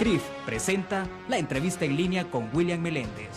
CRIF presenta la entrevista en línea con William Meléndez.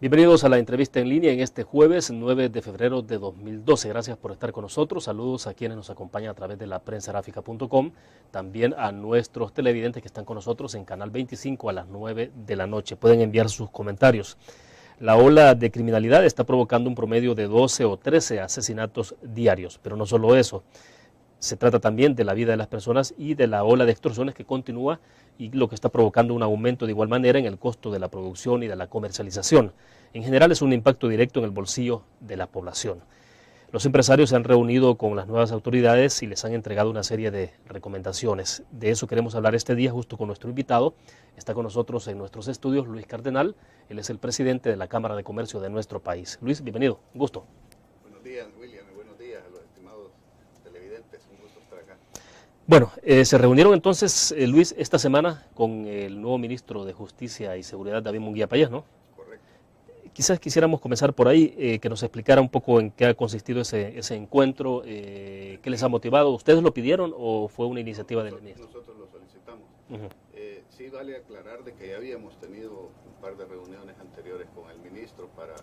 Bienvenidos a la entrevista en línea en este jueves 9 de febrero de 2012. Gracias por estar con nosotros. Saludos a quienes nos acompañan a través de la prensagrafica.com, también a nuestros televidentes que están con nosotros en Canal 25 a las 9 de la noche. Pueden enviar sus comentarios. La ola de criminalidad está provocando un promedio de 12 o 13 asesinatos diarios, pero no solo eso. Se trata también de la vida de las personas y de la ola de extorsiones que continúa y lo que está provocando un aumento de igual manera en el costo de la producción y de la comercialización. En general es un impacto directo en el bolsillo de la población. Los empresarios se han reunido con las nuevas autoridades y les han entregado una serie de recomendaciones. De eso queremos hablar este día justo con nuestro invitado. Está con nosotros en nuestros estudios Luis Cardenal. Él es el presidente de la Cámara de Comercio de nuestro país. Luis, bienvenido. Un gusto. Buenos días, William, y buenos días a los estimados televidentes. Un gusto estar acá. Bueno, se reunieron entonces, Luis, esta semana con el nuevo ministro de Justicia y Seguridad, David Munguía Payés, ¿no? Correcto. Quizás quisiéramos comenzar por ahí, que nos explicara un poco en qué ha consistido ese encuentro, qué les ha motivado. ¿Ustedes lo pidieron o fue una iniciativa del ministro? Nosotros lo solicitamos. Uh-huh. Sí vale aclarar de que ya habíamos tenido un par de reuniones anteriores con el ministro para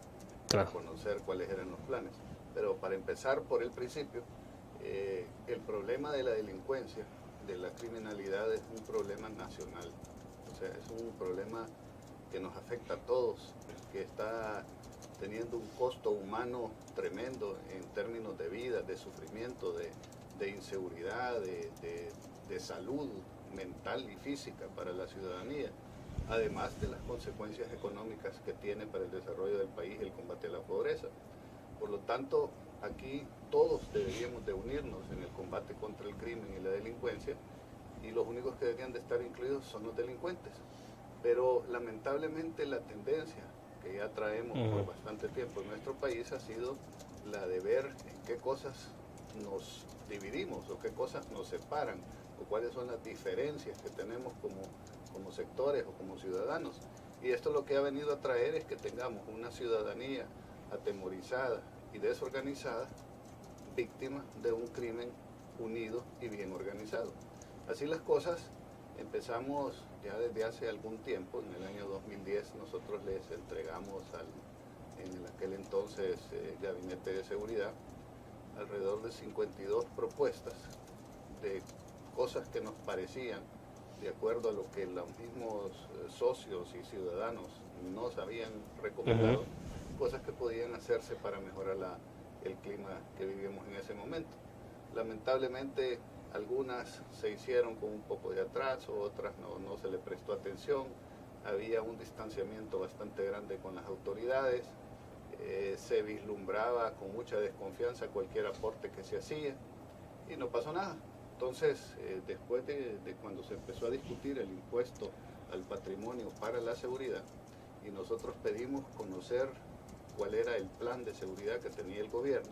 conocer cuáles eran los planes. Pero para empezar por el principio, el problema de la delincuencia, de la criminalidad, es un problema nacional. O sea, es un problema que nos afecta a todos, que está teniendo un costo humano tremendo en términos de vida, de sufrimiento, de inseguridad, de salud mental y física para la ciudadanía, además de las consecuencias económicas que tiene para el desarrollo del país el combate a la pobreza. Por lo tanto, aquí todos deberíamos de unirnos en el combate contra el crimen y la delincuencia, y los únicos que deberían de estar incluidos son los delincuentes. Pero lamentablemente la tendencia que ya traemos por bastante tiempo en nuestro país ha sido la de ver en qué cosas nos dividimos o qué cosas nos separan o cuáles son las diferencias que tenemos como sectores o como ciudadanos. Y esto lo que ha venido a traer es que tengamos una ciudadanía atemorizada y desorganizada, víctima de un crimen unido y bien organizado. Así las cosas, empezamos ya desde hace algún tiempo. En el año 2010 nosotros les entregamos en aquel entonces Gabinete de Seguridad alrededor de 52 propuestas de cosas que nos parecían, de acuerdo a lo que los mismos socios y ciudadanos nos habían recomendado, cosas que podían hacerse para mejorar el clima que vivíamos en ese momento. Lamentablemente algunas se hicieron con un poco de atraso, otras no se le prestó atención, había un distanciamiento bastante grande con las autoridades, se vislumbraba con mucha desconfianza cualquier aporte que se hacía y no pasó nada. Entonces, después de cuando se empezó a discutir el impuesto al patrimonio para la seguridad, y nosotros pedimos conocer cuál era el plan de seguridad que tenía el gobierno,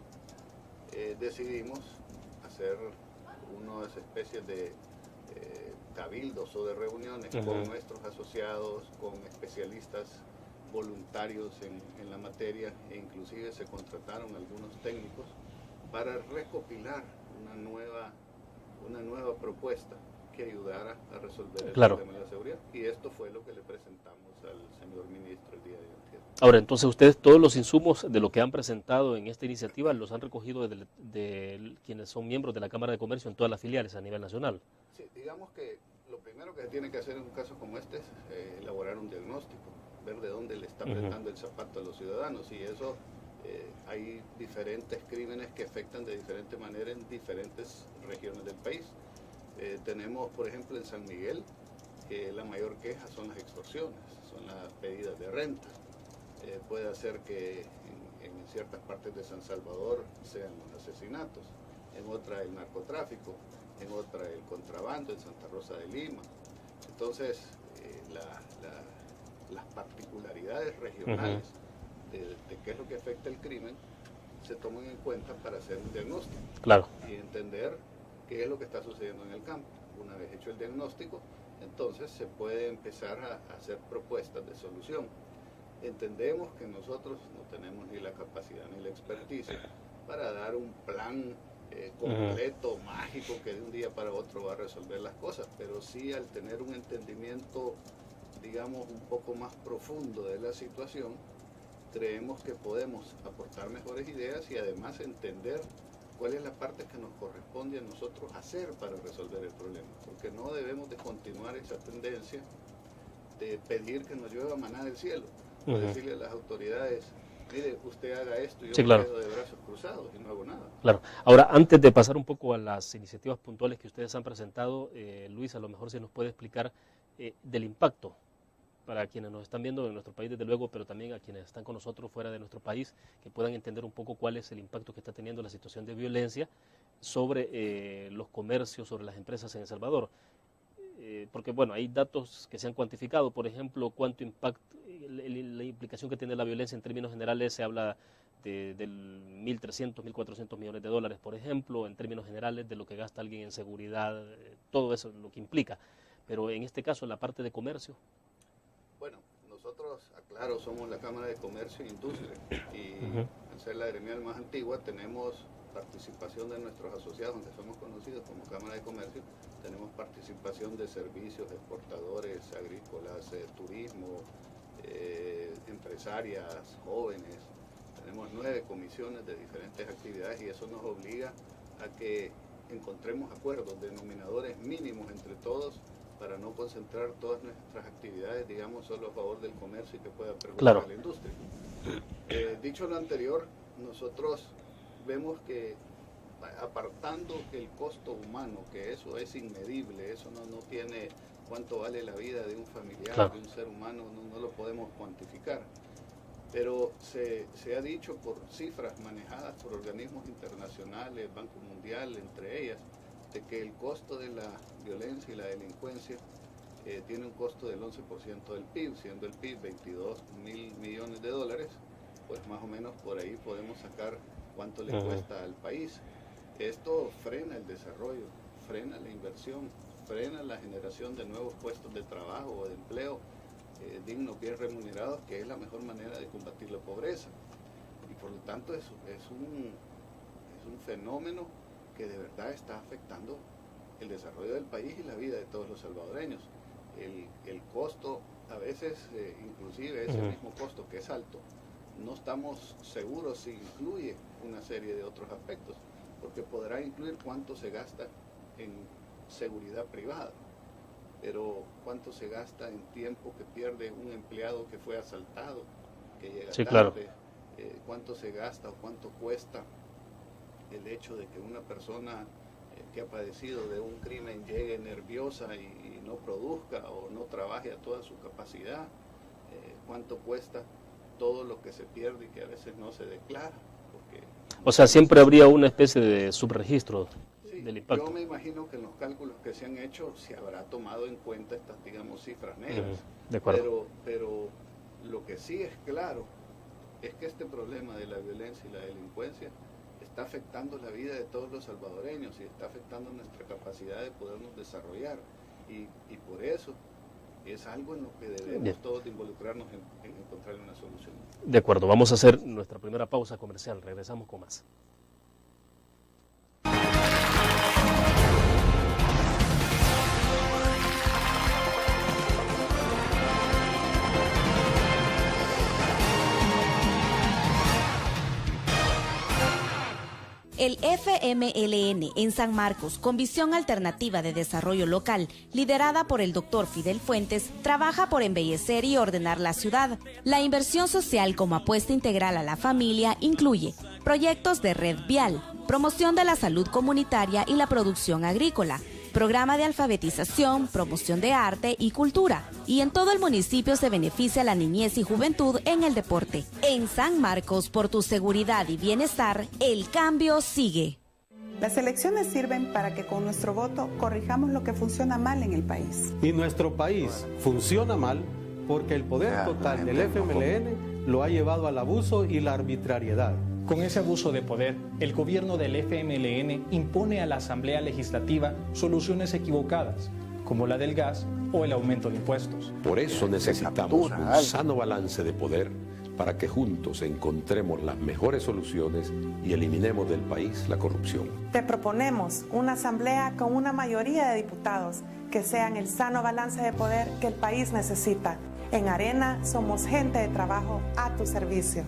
decidimos hacer unas especies de cabildos o de reuniones con nuestros asociados, con especialistas voluntarios en la materia, e inclusive se contrataron algunos técnicos para recopilar una nueva propuesta que ayudara a resolver el problema de la seguridad. Y esto fue lo que le presentamos al señor ministro el día de ayer. Ahora, entonces ustedes todos los insumos de lo que han presentado en esta iniciativa los han recogido de quienes son miembros de la Cámara de Comercio en todas las filiales a nivel nacional. Sí, digamos que lo primero que se tiene que hacer en un caso como este es elaborar un diagnóstico, ver de dónde le está apretando el zapato a los ciudadanos, y eso hay diferentes crímenes que afectan de diferente manera en diferentes regiones del país. Tenemos, por ejemplo, en San Miguel, que la mayor queja son las extorsiones, son las pedidas de renta. Puede hacer que en ciertas partes de San Salvador sean los asesinatos, en otra el narcotráfico, en otra el contrabando en Santa Rosa de Lima. Entonces, las particularidades regionales de qué es lo que afecta el crimen se toman en cuenta para hacer un diagnóstico y entender qué es lo que está sucediendo en el campo. una vez hecho el diagnóstico, entonces se puede empezar a hacer propuestas de solución. Entendemos que nosotros no tenemos ni la capacidad ni la experticia para dar un plan completo, mágico, que de un día para otro va a resolver las cosas, pero sí al tener un entendimiento, digamos, un poco más profundo de la situación, creemos que podemos aportar mejores ideas y además entender cuál es la parte que nos corresponde a nosotros hacer para resolver el problema, porque no debemos de continuar esa tendencia de pedir que nos llueva maná del cielo, o decirle a las autoridades, mire, usted haga esto y yo me quedo de brazos cruzados y no hago nada. Claro. Ahora, antes de pasar un poco a las iniciativas puntuales que ustedes han presentado, Luis, a lo mejor se nos puede explicar del impacto para quienes nos están viendo en nuestro país, desde luego, pero también a quienes están con nosotros fuera de nuestro país, que puedan entender un poco cuál es el impacto que está teniendo la situación de violencia sobre los comercios, sobre las empresas en El Salvador. Porque, bueno, hay datos que se han cuantificado, por ejemplo, cuánto impacto, la implicación que tiene la violencia en términos generales, se habla del 1.300, 1.400 millones de dólares, por ejemplo, en términos generales de lo que gasta alguien en seguridad, todo eso, lo que implica. Pero en este caso, la parte de comercio. Bueno, nosotros, aclaro, somos la Cámara de Comercio e Industria y al ser la gremial más antigua tenemos participación de nuestros asociados, aunque somos conocidos como Cámara de Comercio, tenemos participación de servicios, exportadores, agrícolas, turismo, empresarias, jóvenes. Tenemos 9 comisiones de diferentes actividades y eso nos obliga a que encontremos acuerdos, denominadores mínimos entre todos, para no concentrar todas nuestras actividades, digamos, solo a favor del comercio y que pueda perjudicar a la industria. Dicho lo anterior, nosotros vemos que apartando el costo humano, que eso es inmedible, eso no tiene cuánto vale la vida de un familiar, de un ser humano, no lo podemos cuantificar. Pero se ha dicho por cifras manejadas por organismos internacionales, Banco Mundial, entre ellas, de que el costo de la violencia y la delincuencia tiene un costo del 11% del PIB, siendo el PIB 22.000 millones de dólares, pues más o menos por ahí podemos sacar cuánto le cuesta al país. Esto frena el desarrollo, frena la inversión, frena la generación de nuevos puestos de trabajo o de empleo dignos, bien remunerados, que es la mejor manera de combatir la pobreza. Y por lo tanto es un fenómeno que de verdad está afectando el desarrollo del país y la vida de todos los salvadoreños. El costo, a veces, inclusive ese mismo costo que es alto, no estamos seguros si incluye una serie de otros aspectos, porque podrá incluir cuánto se gasta en seguridad privada, pero cuánto se gasta en tiempo que pierde un empleado que fue asaltado, que llega tarde, claro. Cuánto se gasta o cuánto cuesta el hecho de que una persona que ha padecido de un crimen llegue nerviosa y no produzca o no trabaje a toda su capacidad, cuánto cuesta todo lo que se pierde y que a veces no se declara. Porque, o sea, siempre habría una especie de subregistro del impacto. Yo me imagino que en los cálculos que se han hecho se habrá tomado en cuenta estas, digamos, cifras negras. De acuerdo. Pero lo que sí es claro es que este problema de la violencia y la delincuencia está afectando la vida de todos los salvadoreños y está afectando nuestra capacidad de podernos desarrollar. Y por eso es algo en lo que debemos todos involucrarnos en encontrar una solución. De acuerdo, vamos a hacer nuestra primera pausa comercial, regresamos con más. El FMLN en San Marcos, con visión alternativa de desarrollo local, liderada por el doctor Fidel Fuentes, trabaja por embellecer y ordenar la ciudad. La inversión social como apuesta integral a la familia incluye proyectos de red vial, promoción de la salud comunitaria y la producción agrícola, programa de alfabetización, promoción de arte y cultura. Y en todo el municipio se beneficia a la niñez y juventud en el deporte. En San Marcos, por tu seguridad y bienestar, el cambio sigue. Las elecciones sirven para que con nuestro voto corrijamos lo que funciona mal en el país. Y nuestro país funciona mal porque el poder total del FMLN lo ha llevado al abuso y la arbitrariedad. Con ese abuso de poder, el gobierno del FMLN impone a la Asamblea Legislativa soluciones equivocadas, como la del gas o el aumento de impuestos. Por eso necesitamos un sano balance de poder para que juntos encontremos las mejores soluciones y eliminemos del país la corrupción. Te proponemos una asamblea con una mayoría de diputados que sean el sano balance de poder que el país necesita. En Arena somos gente de trabajo a tu servicio.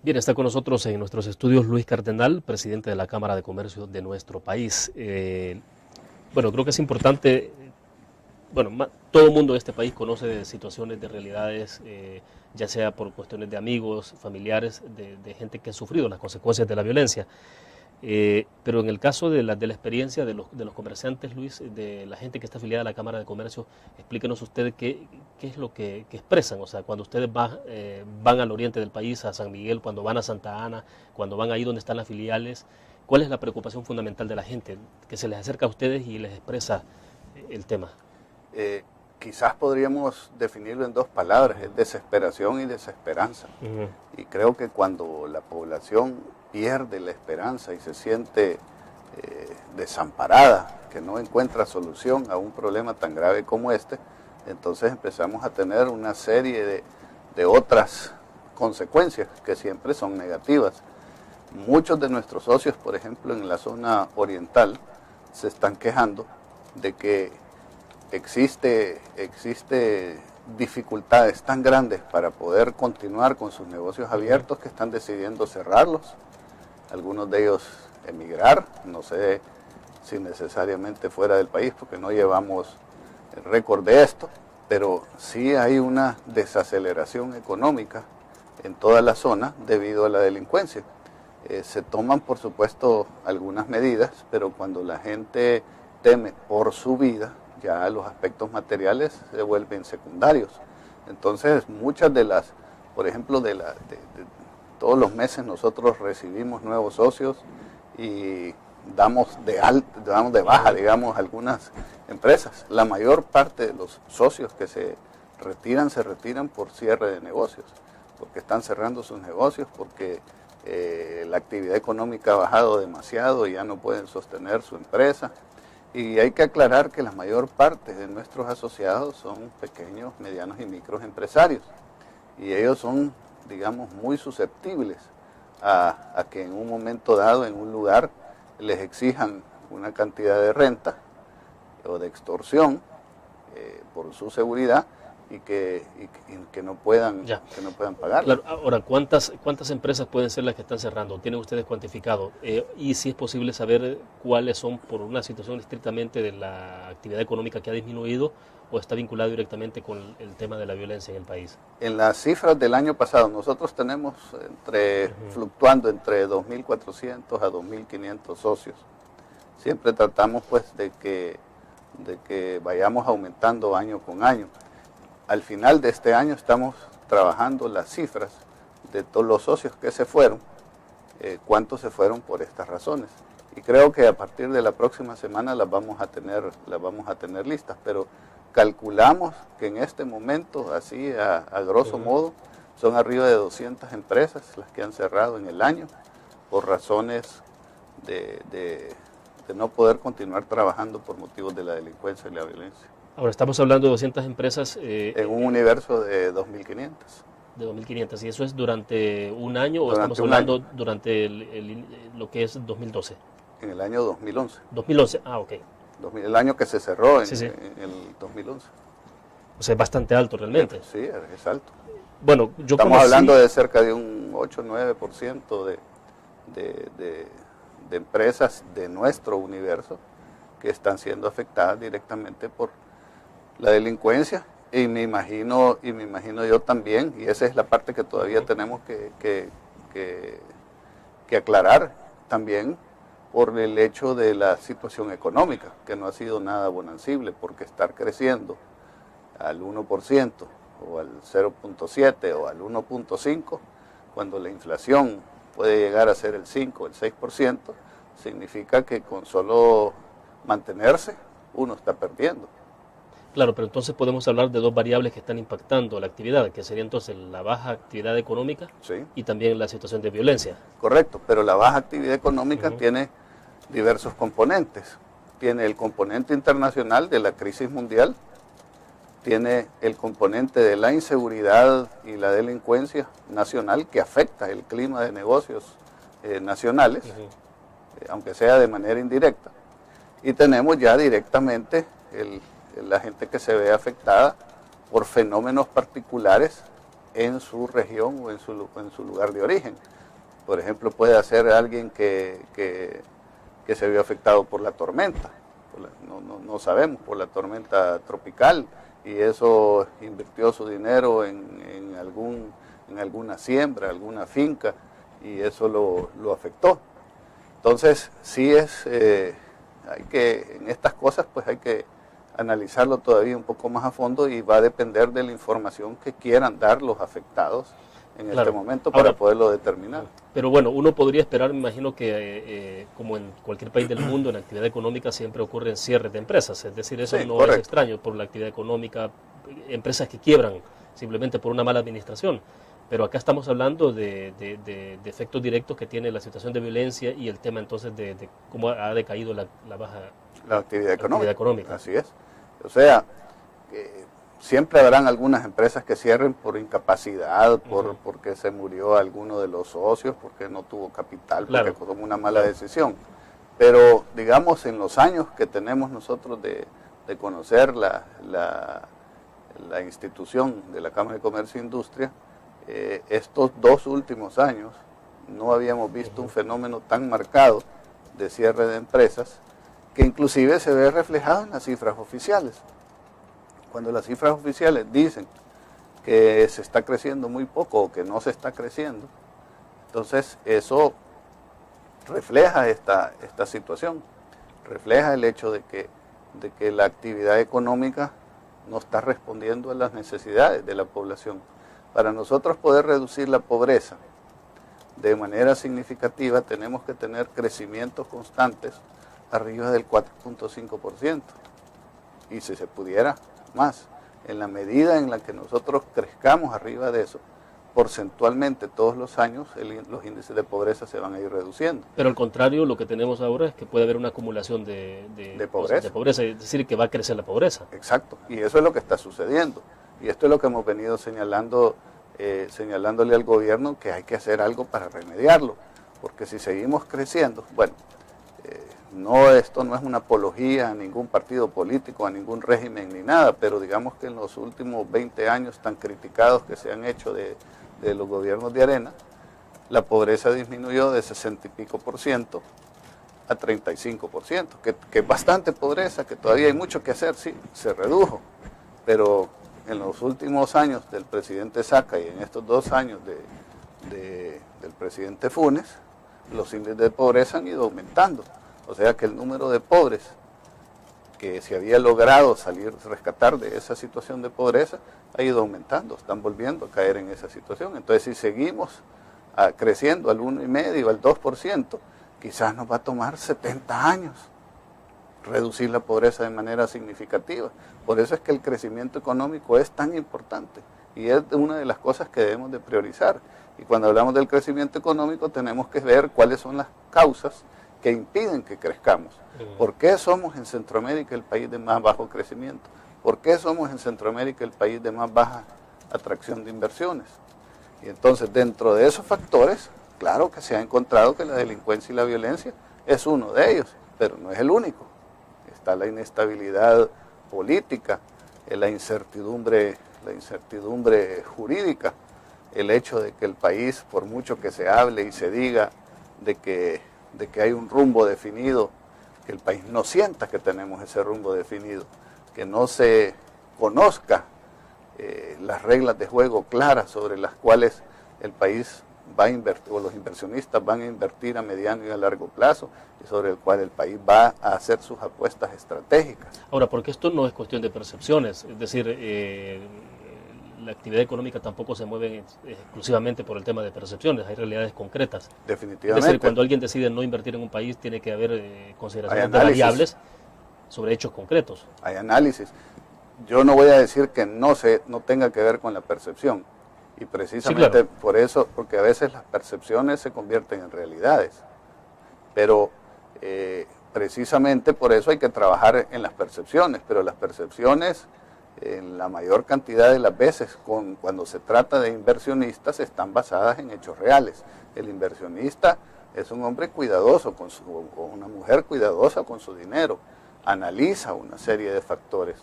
Bien, está con nosotros en nuestros estudios Luis Cardenal, presidente de la Cámara de Comercio de nuestro país. Bueno, creo que es importante, todo el mundo en este país conoce de situaciones, de realidades, ya sea por cuestiones de amigos, familiares, de gente que ha sufrido las consecuencias de la violencia. Pero en el caso de la experiencia de los comerciantes, Luis, de la gente que está afiliada a la Cámara de Comercio, explíquenos ustedes qué es lo que expresan. O sea, cuando ustedes van al oriente del país, a San Miguel, cuando van a Santa Ana, cuando van ahí donde están las filiales, ¿cuál es la preocupación fundamental de la gente que se les acerca a ustedes y les expresa el tema? Quizás podríamos definirlo en dos palabras, es desesperación y desesperanza. Y creo que cuando la población pierde la esperanza y se siente desamparada, que no encuentra solución a un problema tan grave como este, entonces empezamos a tener una serie de otras consecuencias que siempre son negativas. Muchos de nuestros socios, por ejemplo, en la zona oriental, se están quejando de que existe dificultades tan grandes para poder continuar con sus negocios abiertos que están decidiendo cerrarlos. Algunos de ellos emigrar, no sé si necesariamente fuera del país porque no llevamos el récord de esto, pero sí hay una desaceleración económica en toda la zona debido a la delincuencia. Se toman, por supuesto, algunas medidas, pero cuando la gente teme por su vida, ya los aspectos materiales se vuelven secundarios. Entonces, muchas de las, por ejemplo, todos los meses nosotros recibimos nuevos socios y damos de baja, digamos, algunas empresas. La mayor parte de los socios que se retiran por cierre de negocios, porque están cerrando sus negocios, porque la actividad económica ha bajado demasiado y ya no pueden sostener su empresa. Y hay que aclarar que la mayor parte de nuestros asociados son pequeños, medianos y microempresarios. Y ellos son, digamos, muy susceptibles a que en un momento dado, en un lugar, les exijan una cantidad de renta o de extorsión por su seguridad y que no puedan pagar. Claro. Ahora, ¿cuántas empresas pueden ser las que están cerrando? ¿Tienen ustedes cuantificado? Y si es posible saber cuáles son por una situación estrictamente de la actividad económica que ha disminuido o está vinculado directamente con el tema de la violencia en el país. En las cifras del año pasado, nosotros tenemos fluctuando entre 2.400 a 2.500 socios. Siempre tratamos pues de que vayamos aumentando año con año. Al final de este año estamos trabajando las cifras de todos los socios que se fueron, cuántos se fueron por estas razones. Y creo que a partir de la próxima semana las vamos a tener listas, pero calculamos que en este momento, así a grosso modo, son arriba de 200 empresas las que han cerrado en el año por razones de no poder continuar trabajando por motivos de la delincuencia y la violencia. Ahora estamos hablando de 200 empresas. En un universo de 2.500. De 2.500, ¿y eso es durante un año o estamos hablando durante lo que es 2012? En el año 2011. 2011, ok. El año que se cerró en el 2011. O sea, es bastante alto realmente. Sí, es alto. Bueno, estamos hablando de cerca de un 8-9% de empresas de nuestro universo que están siendo afectadas directamente por la delincuencia, y me imagino yo también, y esa es la parte que todavía tenemos que aclarar también, por el hecho de la situación económica, que no ha sido nada bonancible, porque estar creciendo al 1% o al 0.7 o al 1.5, cuando la inflación puede llegar a ser el 5 o el 6%, significa que con solo mantenerse uno está perdiendo. Claro, pero entonces podemos hablar de dos variables que están impactando la actividad, que sería entonces la baja actividad económica y también la situación de violencia. Correcto, pero la baja actividad económica tiene diversos componentes. Tiene el componente internacional de la crisis mundial, tiene el componente de la inseguridad y la delincuencia nacional que afecta el clima de negocios nacionales, aunque sea de manera indirecta. Y tenemos ya directamente la gente que se ve afectada por fenómenos particulares en su región o en su lugar de origen. Por ejemplo, puede ser alguien que se vio afectado por la tormenta, no sabemos, por la tormenta tropical, y eso invirtió su dinero en alguna siembra, alguna finca, y eso lo afectó. Entonces, sí en estas cosas pues hay que analizarlo todavía un poco más a fondo y va a depender de la información que quieran dar los afectados en este momento para poderlo determinar. Pero bueno, uno podría esperar, me imagino que como en cualquier país del mundo, en actividad económica siempre ocurren cierres de empresas, es decir, eso no es extraño por la actividad económica, empresas que quiebran simplemente por una mala administración. Pero acá estamos hablando de efectos directos que tiene la situación de violencia y el tema entonces de cómo ha decaído la actividad económica. Así es. O sea, siempre habrán algunas empresas que cierren por incapacidad, porque se murió alguno de los socios, porque no tuvo capital, porque tomó una mala decisión. Pero, digamos, en los años que tenemos nosotros de conocer la institución de la Cámara de Comercio e Industria, estos 2 últimos años no habíamos visto un fenómeno tan marcado de cierre de empresas, que inclusive se ve reflejado en las cifras oficiales. Cuando las cifras oficiales dicen que se está creciendo muy poco o que no se está creciendo, entonces eso refleja esta situación, refleja el hecho de que la actividad económica no está respondiendo a las necesidades de la población. Para nosotros poder reducir la pobreza de manera significativa tenemos que tener crecimientos constantes arriba del 4.5%, y si se pudiera más. En la medida en la que nosotros crezcamos arriba de eso, porcentualmente todos los años los índices de pobreza se van a ir reduciendo. Pero al contrario, lo que tenemos ahora es que puede haber una acumulación de pobreza, es decir, que va a crecer la pobreza. Exacto, y eso es lo que está sucediendo. Y esto es lo que hemos venido señalándole al gobierno, que hay que hacer algo para remediarlo, porque si seguimos creciendo, bueno, esto no es una apología a ningún partido político, a ningún régimen ni nada, pero digamos que en los últimos 20 años tan criticados que se han hecho de los gobiernos de Arena, la pobreza disminuyó de 60 y pico % a 35%, que es bastante pobreza, que todavía hay mucho que hacer, sí, se redujo, pero en los últimos años del presidente Saca y en estos 2 años del presidente Funes, los índices de pobreza han ido aumentando. O sea que el número de pobres que se había logrado rescatar de esa situación de pobreza ha ido aumentando, están volviendo a caer en esa situación. Entonces, si seguimos creciendo al 1,5%, al 2%, quizás nos va a tomar 70 años reducir la pobreza de manera significativa. Por eso es que el crecimiento económico es tan importante y es una de las cosas que debemos de priorizar. Y cuando hablamos del crecimiento económico tenemos que ver cuáles son las causas que impiden que crezcamos. ¿Por qué somos en Centroamérica el país de más bajo crecimiento? ¿Por qué somos en Centroamérica el país de más baja atracción de inversiones? Y entonces, dentro de esos factores, claro que se ha encontrado que la delincuencia y la violencia es uno de ellos, pero no es el único. Está la inestabilidad política, la incertidumbre jurídica, el hecho de que el país, por mucho que se hable y se diga de que hay un rumbo definido, que el país no sienta que tenemos ese rumbo definido, que no se conozca las reglas de juego claras sobre las cuales el país va a invertir, o los inversionistas van a invertir a mediano y a largo plazo, y sobre el cual el país va a hacer sus apuestas estratégicas. Ahora, porque esto no es cuestión de percepciones, es decir, la actividad económica tampoco se mueve exclusivamente por el tema de percepciones, hay realidades concretas. Definitivamente. Es decir, cuando alguien decide no invertir en un país, tiene que haber consideraciones de variables sobre hechos concretos. Hay análisis. Yo no voy a decir que no tenga que ver con la percepción. Y precisamente sí, claro, por eso, porque a veces las percepciones se convierten en realidades. Pero precisamente por eso hay que trabajar en las percepciones, pero las percepciones en la mayor cantidad de las veces cuando se trata de inversionistas están basadas en hechos reales. El inversionista es un hombre cuidadoso o una mujer cuidadosa con su dinero, analiza una serie de factores,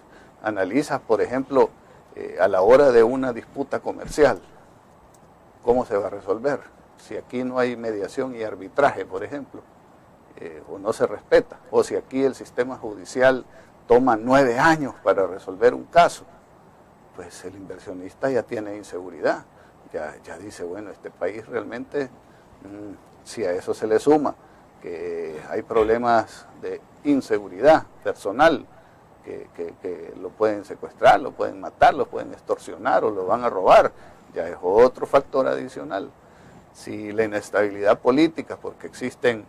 analiza, por ejemplo, a la hora de una disputa comercial, ¿cómo se va a resolver? Si aquí no hay mediación y arbitraje, por ejemplo, o no se respeta, o si aquí el sistema judicial toma 9 años para resolver un caso, pues el inversionista ya tiene inseguridad, ya dice, bueno, este país realmente, si a eso se le suma que hay problemas de inseguridad personal, que lo pueden secuestrar, lo pueden matar, lo pueden extorsionar o lo van a robar, ya es otro factor adicional. Si la inestabilidad política, porque existen,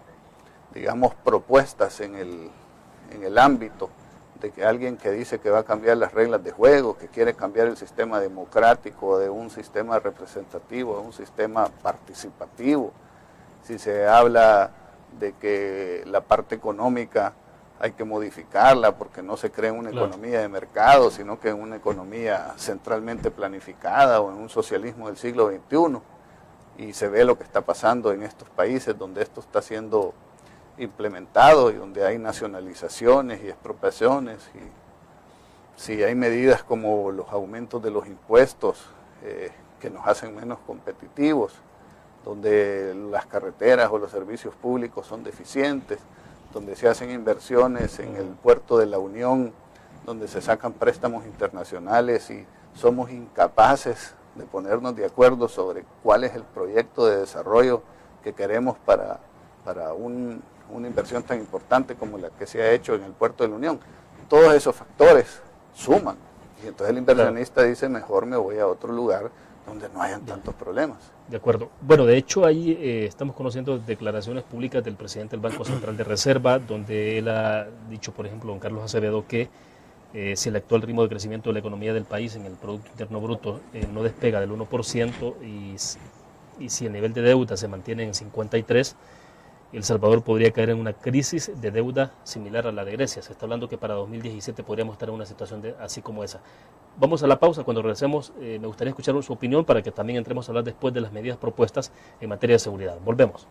digamos, propuestas en el ámbito de que alguien que dice que va a cambiar las reglas de juego, que quiere cambiar el sistema democrático de un sistema representativo a un sistema participativo, si se habla de que la parte económica hay que modificarla porque no se crea una economía de mercado, sino que en una economía centralmente planificada o en un socialismo del siglo XXI, y se ve lo que está pasando en estos países donde esto está siendo implementado y donde hay nacionalizaciones y expropiaciones, y si hay medidas como los aumentos de los impuestos que nos hacen menos competitivos, donde las carreteras o los servicios públicos son deficientes, donde se hacen inversiones en el puerto de la Unión, donde se sacan préstamos internacionales y somos incapaces de ponernos de acuerdo sobre cuál es el proyecto de desarrollo que queremos para una inversión tan importante como la que se ha hecho en el puerto de la Unión. Todos esos factores suman, y entonces el inversionista dice, mejor me voy a otro lugar donde no hayan tantos problemas. De acuerdo. Bueno, de hecho ahí estamos conociendo declaraciones públicas del presidente del Banco Central de Reserva, donde él ha dicho, por ejemplo, don Carlos Acevedo, que si el actual ritmo de crecimiento de la economía del país en el Producto Interno Bruto no despega del 1% y si el nivel de deuda se mantiene en 53%, El Salvador podría caer en una crisis de deuda similar a la de Grecia. Se está hablando que para 2017 podríamos estar en una situación así como esa. Vamos a la pausa. Cuando regresemos, me gustaría escuchar su opinión para que también entremos a hablar después de las medidas propuestas en materia de seguridad. Volvemos.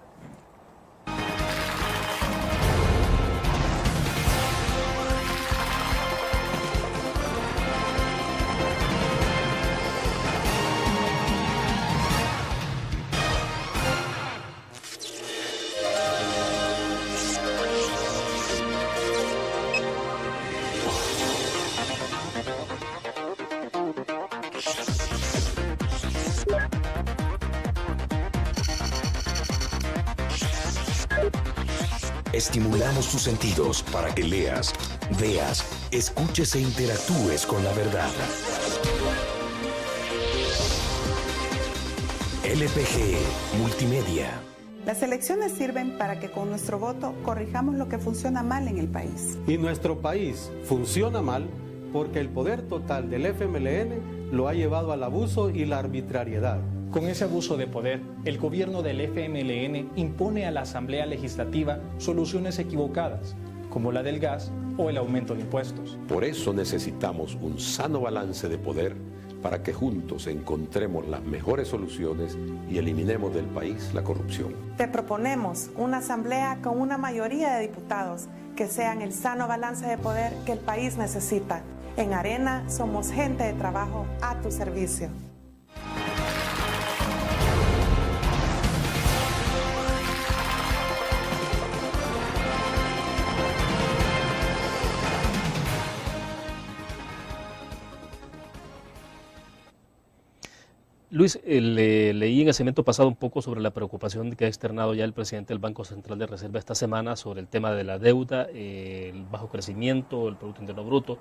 Estimulamos tus sentidos para que leas, veas, escuches e interactúes con la verdad. LPG Multimedia. Las elecciones sirven para que con nuestro voto corrijamos lo que funciona mal en el país. Y nuestro país funciona mal porque el poder total del FMLN lo ha llevado al abuso y la arbitrariedad. Con ese abuso de poder, el gobierno del FMLN impone a la Asamblea Legislativa soluciones equivocadas, como la del gas o el aumento de impuestos. Por eso necesitamos un sano balance de poder para que juntos encontremos las mejores soluciones y eliminemos del país la corrupción. Te proponemos una asamblea con una mayoría de diputados que sean el sano balance de poder que el país necesita. En Arena somos gente de trabajo a tu servicio. Luis, leí en el segmento pasado un poco sobre la preocupación que ha externado ya el presidente del Banco Central de Reserva esta semana sobre el tema de la deuda, el bajo crecimiento, el Producto Interno Bruto.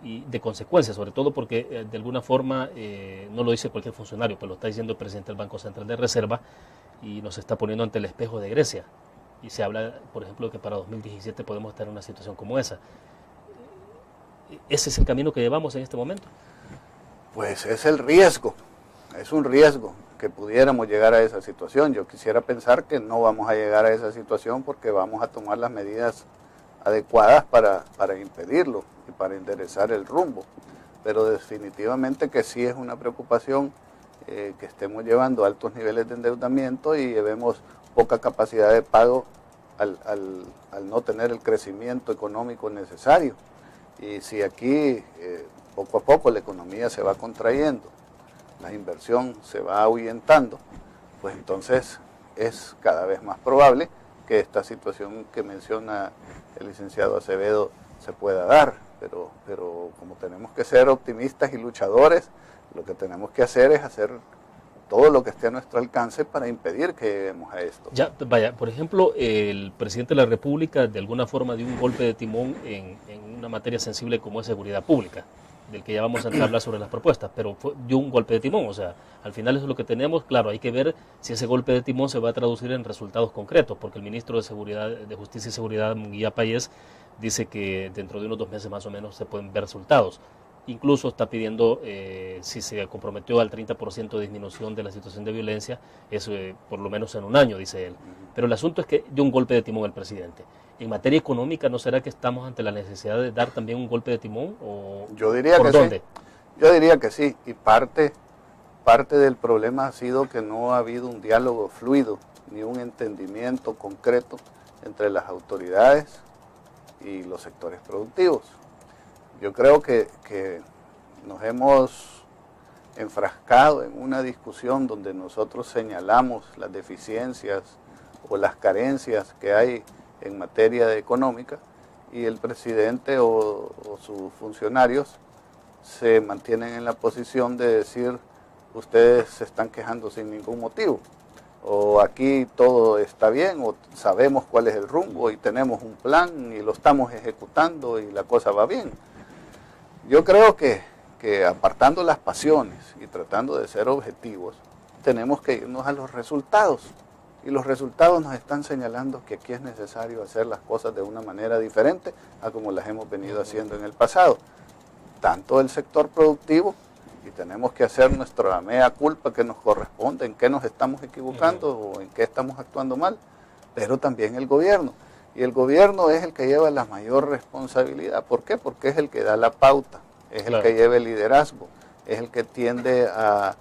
y de consecuencias, sobre todo porque de alguna forma no lo dice cualquier funcionario, pues lo está diciendo el presidente del Banco Central de Reserva y nos está poniendo ante el espejo de Grecia. Y se habla, por ejemplo, que para 2017 podemos estar en una situación como esa. ¿Ese es el camino que llevamos en este momento? Pues es el riesgo, es un riesgo que pudiéramos llegar a esa situación. Yo quisiera pensar que no vamos a llegar a esa situación porque vamos a tomar las medidas adecuadas para impedirlo y para enderezar el rumbo. Pero definitivamente que sí es una preocupación que estemos llevando altos niveles de endeudamiento y llevemos poca capacidad de pago al no tener el crecimiento económico necesario. Y si aquí poco a poco la economía se va contrayendo, la inversión se va ahuyentando, pues entonces es cada vez más probable que esta situación que menciona el licenciado Acevedo se pueda dar. Pero como tenemos que ser optimistas y luchadores, lo que tenemos que hacer es hacer todo lo que esté a nuestro alcance para impedir que lleguemos a esto. Ya, vaya, por ejemplo, el presidente de la República de alguna forma dio un golpe de timón en una materia sensible como es seguridad pública, del que ya vamos a hablar sobre las propuestas, pero dio un golpe de timón, o sea, al final eso es lo que tenemos. Claro, hay que ver si ese golpe de timón se va a traducir en resultados concretos, porque el ministro de Justicia y Seguridad, Munguía Payés, dice que dentro de unos 2 meses más o menos se pueden ver resultados. Incluso está pidiendo, si se comprometió al 30% de disminución de la situación de violencia, eso por lo menos en un año, dice él. Pero el asunto es que dio un golpe de timón el presidente. En materia económica, ¿no será que estamos ante la necesidad de dar también un golpe de timón? ¿O yo diría por que dónde? Sí. Yo diría que sí, y parte del problema ha sido que no ha habido un diálogo fluido, ni un entendimiento concreto entre las autoridades y los sectores productivos. Yo creo que nos hemos enfrascado en una discusión donde nosotros señalamos las deficiencias o las carencias que hay en materia económica y el presidente o sus funcionarios se mantienen en la posición de decir ustedes se están quejando sin ningún motivo, o aquí todo está bien, o sabemos cuál es el rumbo y tenemos un plan y lo estamos ejecutando y la cosa va bien. Yo creo que apartando las pasiones y tratando de ser objetivos, tenemos que irnos a los resultados. Y los resultados nos están señalando que aquí es necesario hacer las cosas de una manera diferente a como las hemos venido haciendo en el pasado. Tanto el sector productivo, y tenemos que hacer nuestra mea culpa que nos corresponde, en qué nos estamos equivocando o en qué estamos actuando mal, pero también el gobierno. Y el gobierno es el que lleva la mayor responsabilidad. ¿Por qué? Porque es el que da la pauta, es el que lleva el liderazgo, es el que tiende a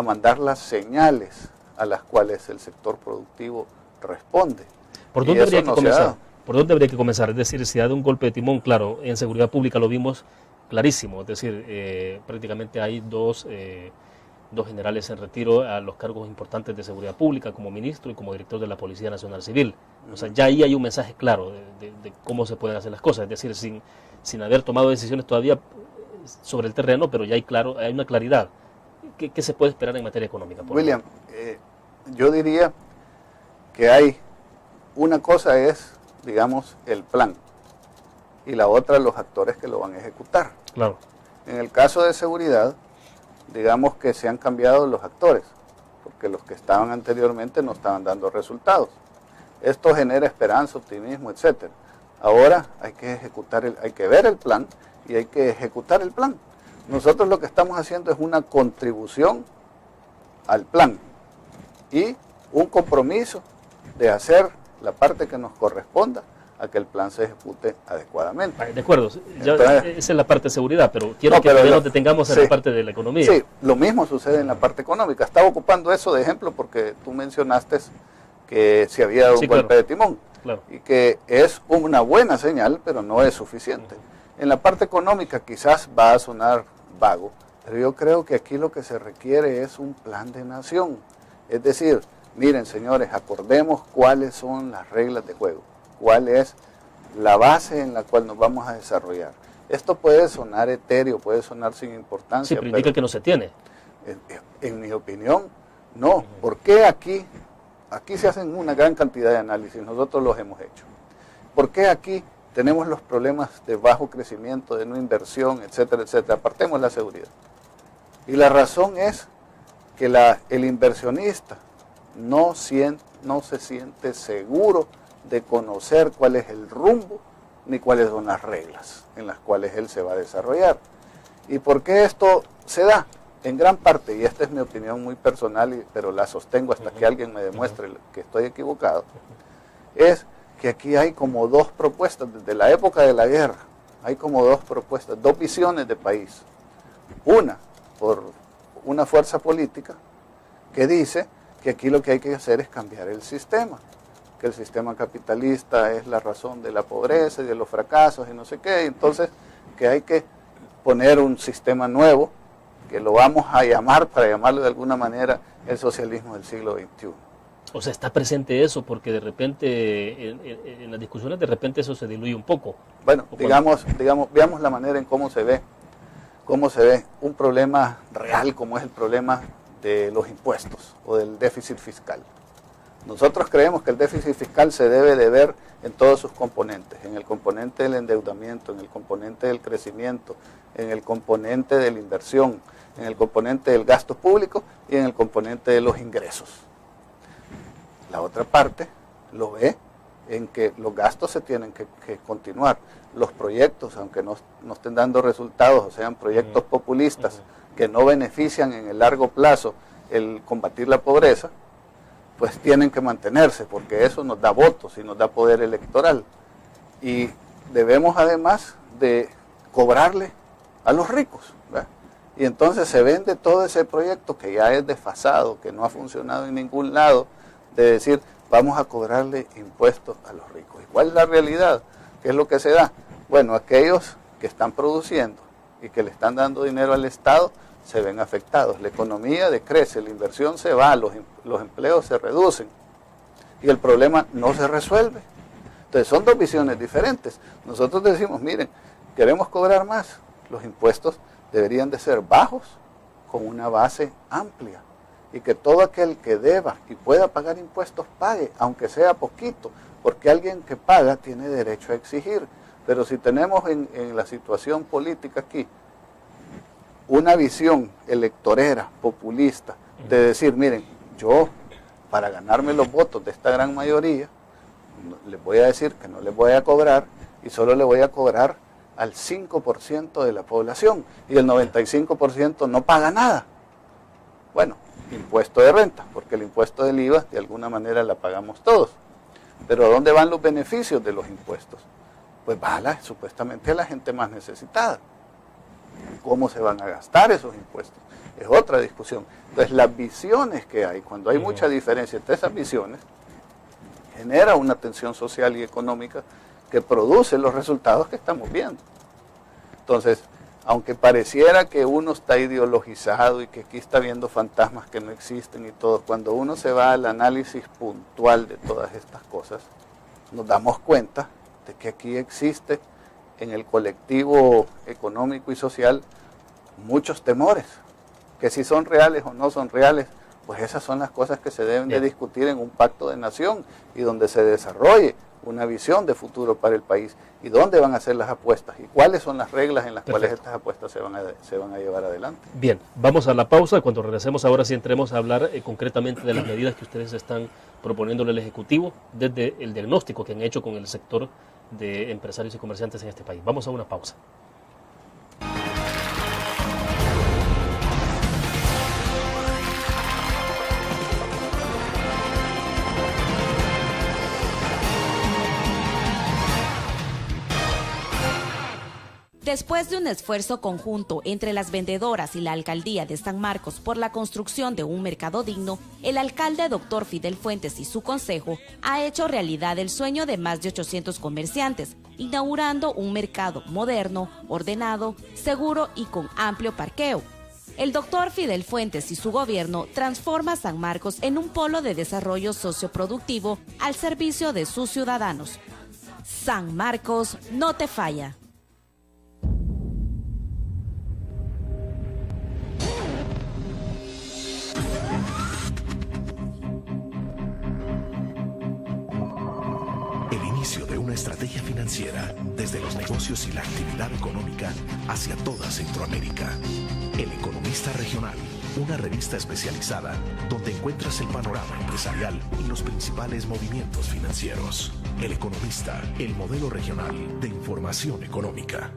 mandar las señales a las cuales el sector productivo responde. ¿Por dónde habría que comenzar? ¿Por dónde habría que comenzar? Es decir, si ha dado un golpe de timón, claro, en seguridad pública lo vimos clarísimo, es decir, prácticamente hay dos generales en retiro a los cargos importantes de seguridad pública, como ministro y como director de la Policía Nacional Civil. O sea, ya ahí hay un mensaje claro de cómo se pueden hacer las cosas, es decir, sin haber tomado decisiones todavía sobre el terreno, pero ya hay una claridad. ¿Qué se puede esperar en materia económica? William, yo diría que hay una cosa es, digamos, el plan, y la otra los actores que lo van a ejecutar. Claro. En el caso de seguridad, digamos que se han cambiado los actores, porque los que estaban anteriormente no estaban dando resultados. Esto genera esperanza, optimismo, etcétera. Ahora hay que hay que ver el plan y hay que ejecutar el plan. Nosotros lo que estamos haciendo es una contribución al plan y un compromiso de hacer la parte que nos corresponda a que el plan se ejecute adecuadamente. De acuerdo, esa es la parte de seguridad, pero quiero que nos detengamos en la parte de la economía. Sí, lo mismo sucede en la parte económica. Estaba ocupando eso de ejemplo porque tú mencionaste que se había dado un golpe de timón, y que es una buena señal, pero no es suficiente. En la parte económica quizás va a sonar vago, pero yo creo que aquí lo que se requiere es un plan de nación. Es decir, miren señores, acordemos cuáles son las reglas de juego, cuál es la base en la cual nos vamos a desarrollar. Esto puede sonar etéreo, puede sonar sin importancia. Sí, pero indica que no se tiene. En mi opinión, no. ¿Por qué aquí se hacen una gran cantidad de análisis? Nosotros los hemos hecho. ¿Por qué aquí tenemos los problemas de bajo crecimiento, de no inversión, etcétera, etcétera. Apartemos la seguridad. Y la razón es que el inversionista no se siente seguro de conocer cuál es el rumbo ni cuáles son las reglas en las cuales él se va a desarrollar. ¿Y por qué esto se da? En gran parte, y esta es mi opinión muy personal, pero la sostengo hasta que alguien me demuestre que estoy equivocado, es que aquí hay como dos propuestas, desde la época de la guerra, hay como dos propuestas, dos visiones de país. Una, por una fuerza política que dice que aquí lo que hay que hacer es cambiar el sistema, que el sistema capitalista es la razón de la pobreza y de los fracasos y no sé qué, entonces que hay que poner un sistema nuevo, que lo vamos a llamar, para llamarlo de alguna manera, el socialismo del siglo XXI. O sea, está presente eso, porque de repente, en las discusiones, de repente eso se diluye un poco. Bueno, digamos, veamos la manera en cómo se ve un problema real, como es el problema de los impuestos o del déficit fiscal. Nosotros creemos que el déficit fiscal se debe de ver en todos sus componentes, en el componente del endeudamiento, en el componente del crecimiento, en el componente de la inversión, en el componente del gasto público y en el componente de los ingresos. La otra parte lo ve en que los gastos se tienen que continuar. Los proyectos, aunque no estén dando resultados, o sean proyectos populistas que no benefician en el largo plazo el combatir la pobreza, pues tienen que mantenerse, porque eso nos da votos y nos da poder electoral. Y debemos además de cobrarle a los ricos, ¿verdad? Y entonces se vende todo ese proyecto que ya es desfasado, que no ha funcionado en ningún lado, de decir, vamos a cobrarle impuestos a los ricos. ¿Y cuál es la realidad? ¿Qué es lo que se da? Bueno, aquellos que están produciendo y que le están dando dinero al Estado se ven afectados. La economía decrece, la inversión se va, los empleos se reducen y el problema no se resuelve. Entonces son dos visiones diferentes. Nosotros decimos, miren, queremos cobrar más, los impuestos deberían de ser bajos con una base amplia y que todo aquel que deba y pueda pagar impuestos pague, aunque sea poquito, porque alguien que paga tiene derecho a exigir. Pero si tenemos en la situación política aquí una visión electorera, populista, de decir, miren, yo para ganarme los votos de esta gran mayoría, les voy a decir que no les voy a cobrar y solo le voy a cobrar al 5% de la población y el 95% no paga nada. Bueno, impuesto de renta, porque el impuesto del IVA de alguna manera la pagamos todos. Pero ¿a dónde van los beneficios de los impuestos? Pues va supuestamente a la gente más necesitada. ¿Cómo se van a gastar esos impuestos? Es otra discusión. Entonces las visiones que hay, cuando hay mucha diferencia entre esas visiones, genera una tensión social y económica que produce los resultados que estamos viendo. Entonces, aunque pareciera que uno está ideologizado y que aquí está viendo fantasmas que no existen y todo, cuando uno se va al análisis puntual de todas estas cosas, nos damos cuenta de que aquí existe en el colectivo económico y social muchos temores, que si son reales o no son reales, pues esas son las cosas que se deben de discutir en un pacto de nación y donde se desarrolle una visión de futuro para el país y dónde van a ser las apuestas y cuáles son las reglas en las cuales estas apuestas se van a llevar adelante. Bien, vamos a la pausa. Cuando regresemos ahora sí entremos a hablar concretamente de las medidas que ustedes están proponiéndole al Ejecutivo desde el diagnóstico que han hecho con el sector de empresarios y comerciantes en este país. Vamos a una pausa. Después de un esfuerzo conjunto entre las vendedoras y la alcaldía de San Marcos por la construcción de un mercado digno, el alcalde Dr. Fidel Fuentes y su consejo ha hecho realidad el sueño de más de 800 comerciantes, inaugurando un mercado moderno, ordenado, seguro y con amplio parqueo. El Dr. Fidel Fuentes y su gobierno transforma San Marcos en un polo de desarrollo socioproductivo al servicio de sus ciudadanos. San Marcos no te falla. una estrategia financiera desde los negocios y la actividad económica hacia toda Centroamérica. El Economista Regional, una revista especializada donde encuentras el panorama empresarial y los principales movimientos financieros. El Economista, el modelo regional de información económica.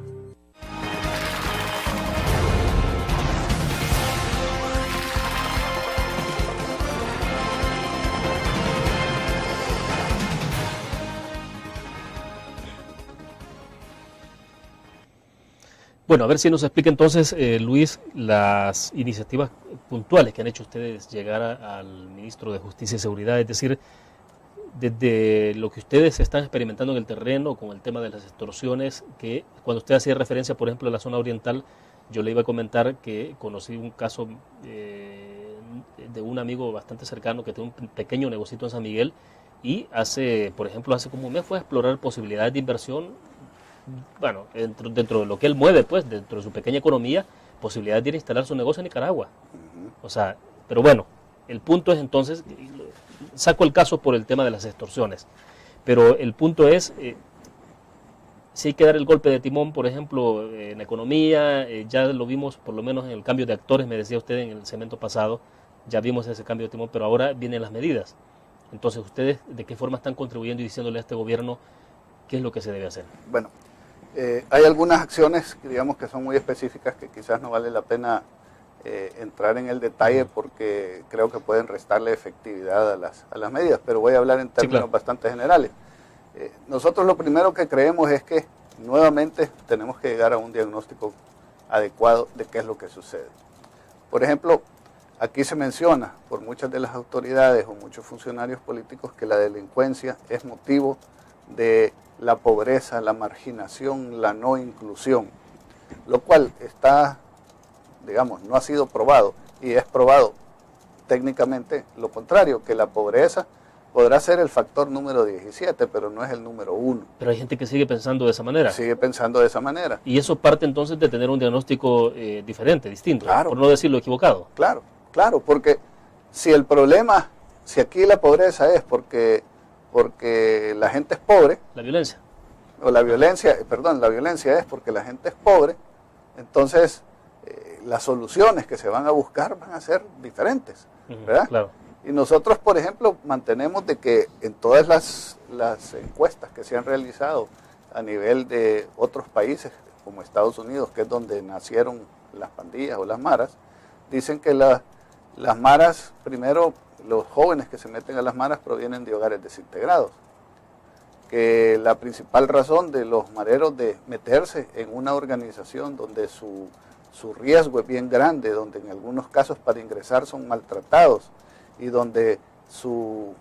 Bueno, a ver si nos explica entonces, Luis, las iniciativas puntuales que han hecho ustedes llegar al ministro de Justicia y Seguridad, es decir, desde lo que ustedes están experimentando en el terreno con el tema de las extorsiones, que cuando usted hacía referencia, por ejemplo, a la zona oriental, yo le iba a comentar que conocí un caso de un amigo bastante cercano que tiene un pequeño negocito en San Miguel y por ejemplo, hace como un mes fue a explorar posibilidades de inversión. Bueno, dentro de lo que él mueve, pues, dentro de su pequeña economía, posibilidades de ir a instalar su negocio en Nicaragua. O sea, pero bueno, el punto es entonces, saco el caso por el tema de las extorsiones, pero el punto es, si hay que dar el golpe de timón, por ejemplo, en economía, ya lo vimos por lo menos en el cambio de actores, me decía usted en el segmento pasado, ya vimos ese cambio de timón, pero ahora vienen las medidas. Entonces, ¿ustedes de qué forma están contribuyendo y diciéndole a este gobierno qué es lo que se debe hacer? Bueno, hay algunas acciones que digamos que son muy específicas que quizás no vale la pena entrar en el detalle porque creo que pueden restarle efectividad a las medidas, pero voy a hablar en términos bastante generales. Nosotros lo primero que creemos es que nuevamente tenemos que llegar a un diagnóstico adecuado de qué es lo que sucede. Por ejemplo, aquí se menciona por muchas de las autoridades o muchos funcionarios políticos que la delincuencia es motivo de la pobreza, la marginación, la no inclusión, lo cual está, digamos, no ha sido probado y es probado técnicamente lo contrario, que la pobreza podrá ser el factor número 17, pero no es el número 1. Pero hay gente que sigue pensando de esa manera. Sigue pensando de esa manera. Y eso parte entonces de tener un diagnóstico diferente, distinto, claro, por no decirlo equivocado. Claro, claro, porque si el problema, si aquí la pobreza es porque la gente es pobre. La violencia. O la violencia es porque la gente es pobre, entonces las soluciones que se van a buscar van a ser diferentes, ¿verdad? Claro. Y nosotros, por ejemplo, mantenemos de que en todas las encuestas que se han realizado a nivel de otros países, como Estados Unidos, que es donde nacieron las pandillas o las maras, dicen que las maras, primero, los jóvenes que se meten a las maras provienen de hogares desintegrados, que la principal razón de los mareros de meterse en una organización donde su riesgo es bien grande, donde en algunos casos para ingresar son maltratados y donde su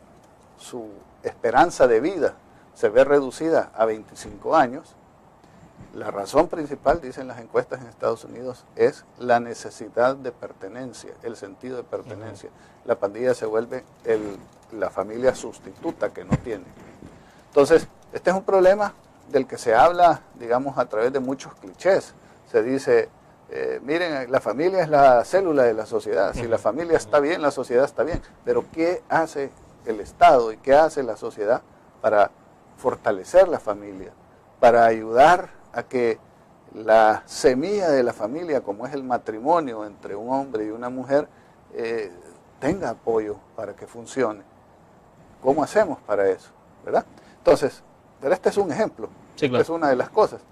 esperanza de vida se ve reducida a 25 años, la razón principal, dicen las encuestas en Estados Unidos, es la necesidad de pertenencia, el sentido de pertenencia. La pandilla se vuelve la familia sustituta que no tiene. Entonces, este es un problema del que se habla, digamos, a través de muchos clichés. Se dice, miren, la familia es la célula de la sociedad. Si la familia está bien, la sociedad está bien. Pero ¿qué hace el Estado y qué hace la sociedad para fortalecer la familia? Para ayudar a que la semilla de la familia, como es el matrimonio entre un hombre y una mujer, tenga apoyo para que funcione. ¿Cómo hacemos para eso? ¿Verdad? Entonces, pero este es un ejemplo, sí, claro. Es una de las cosas.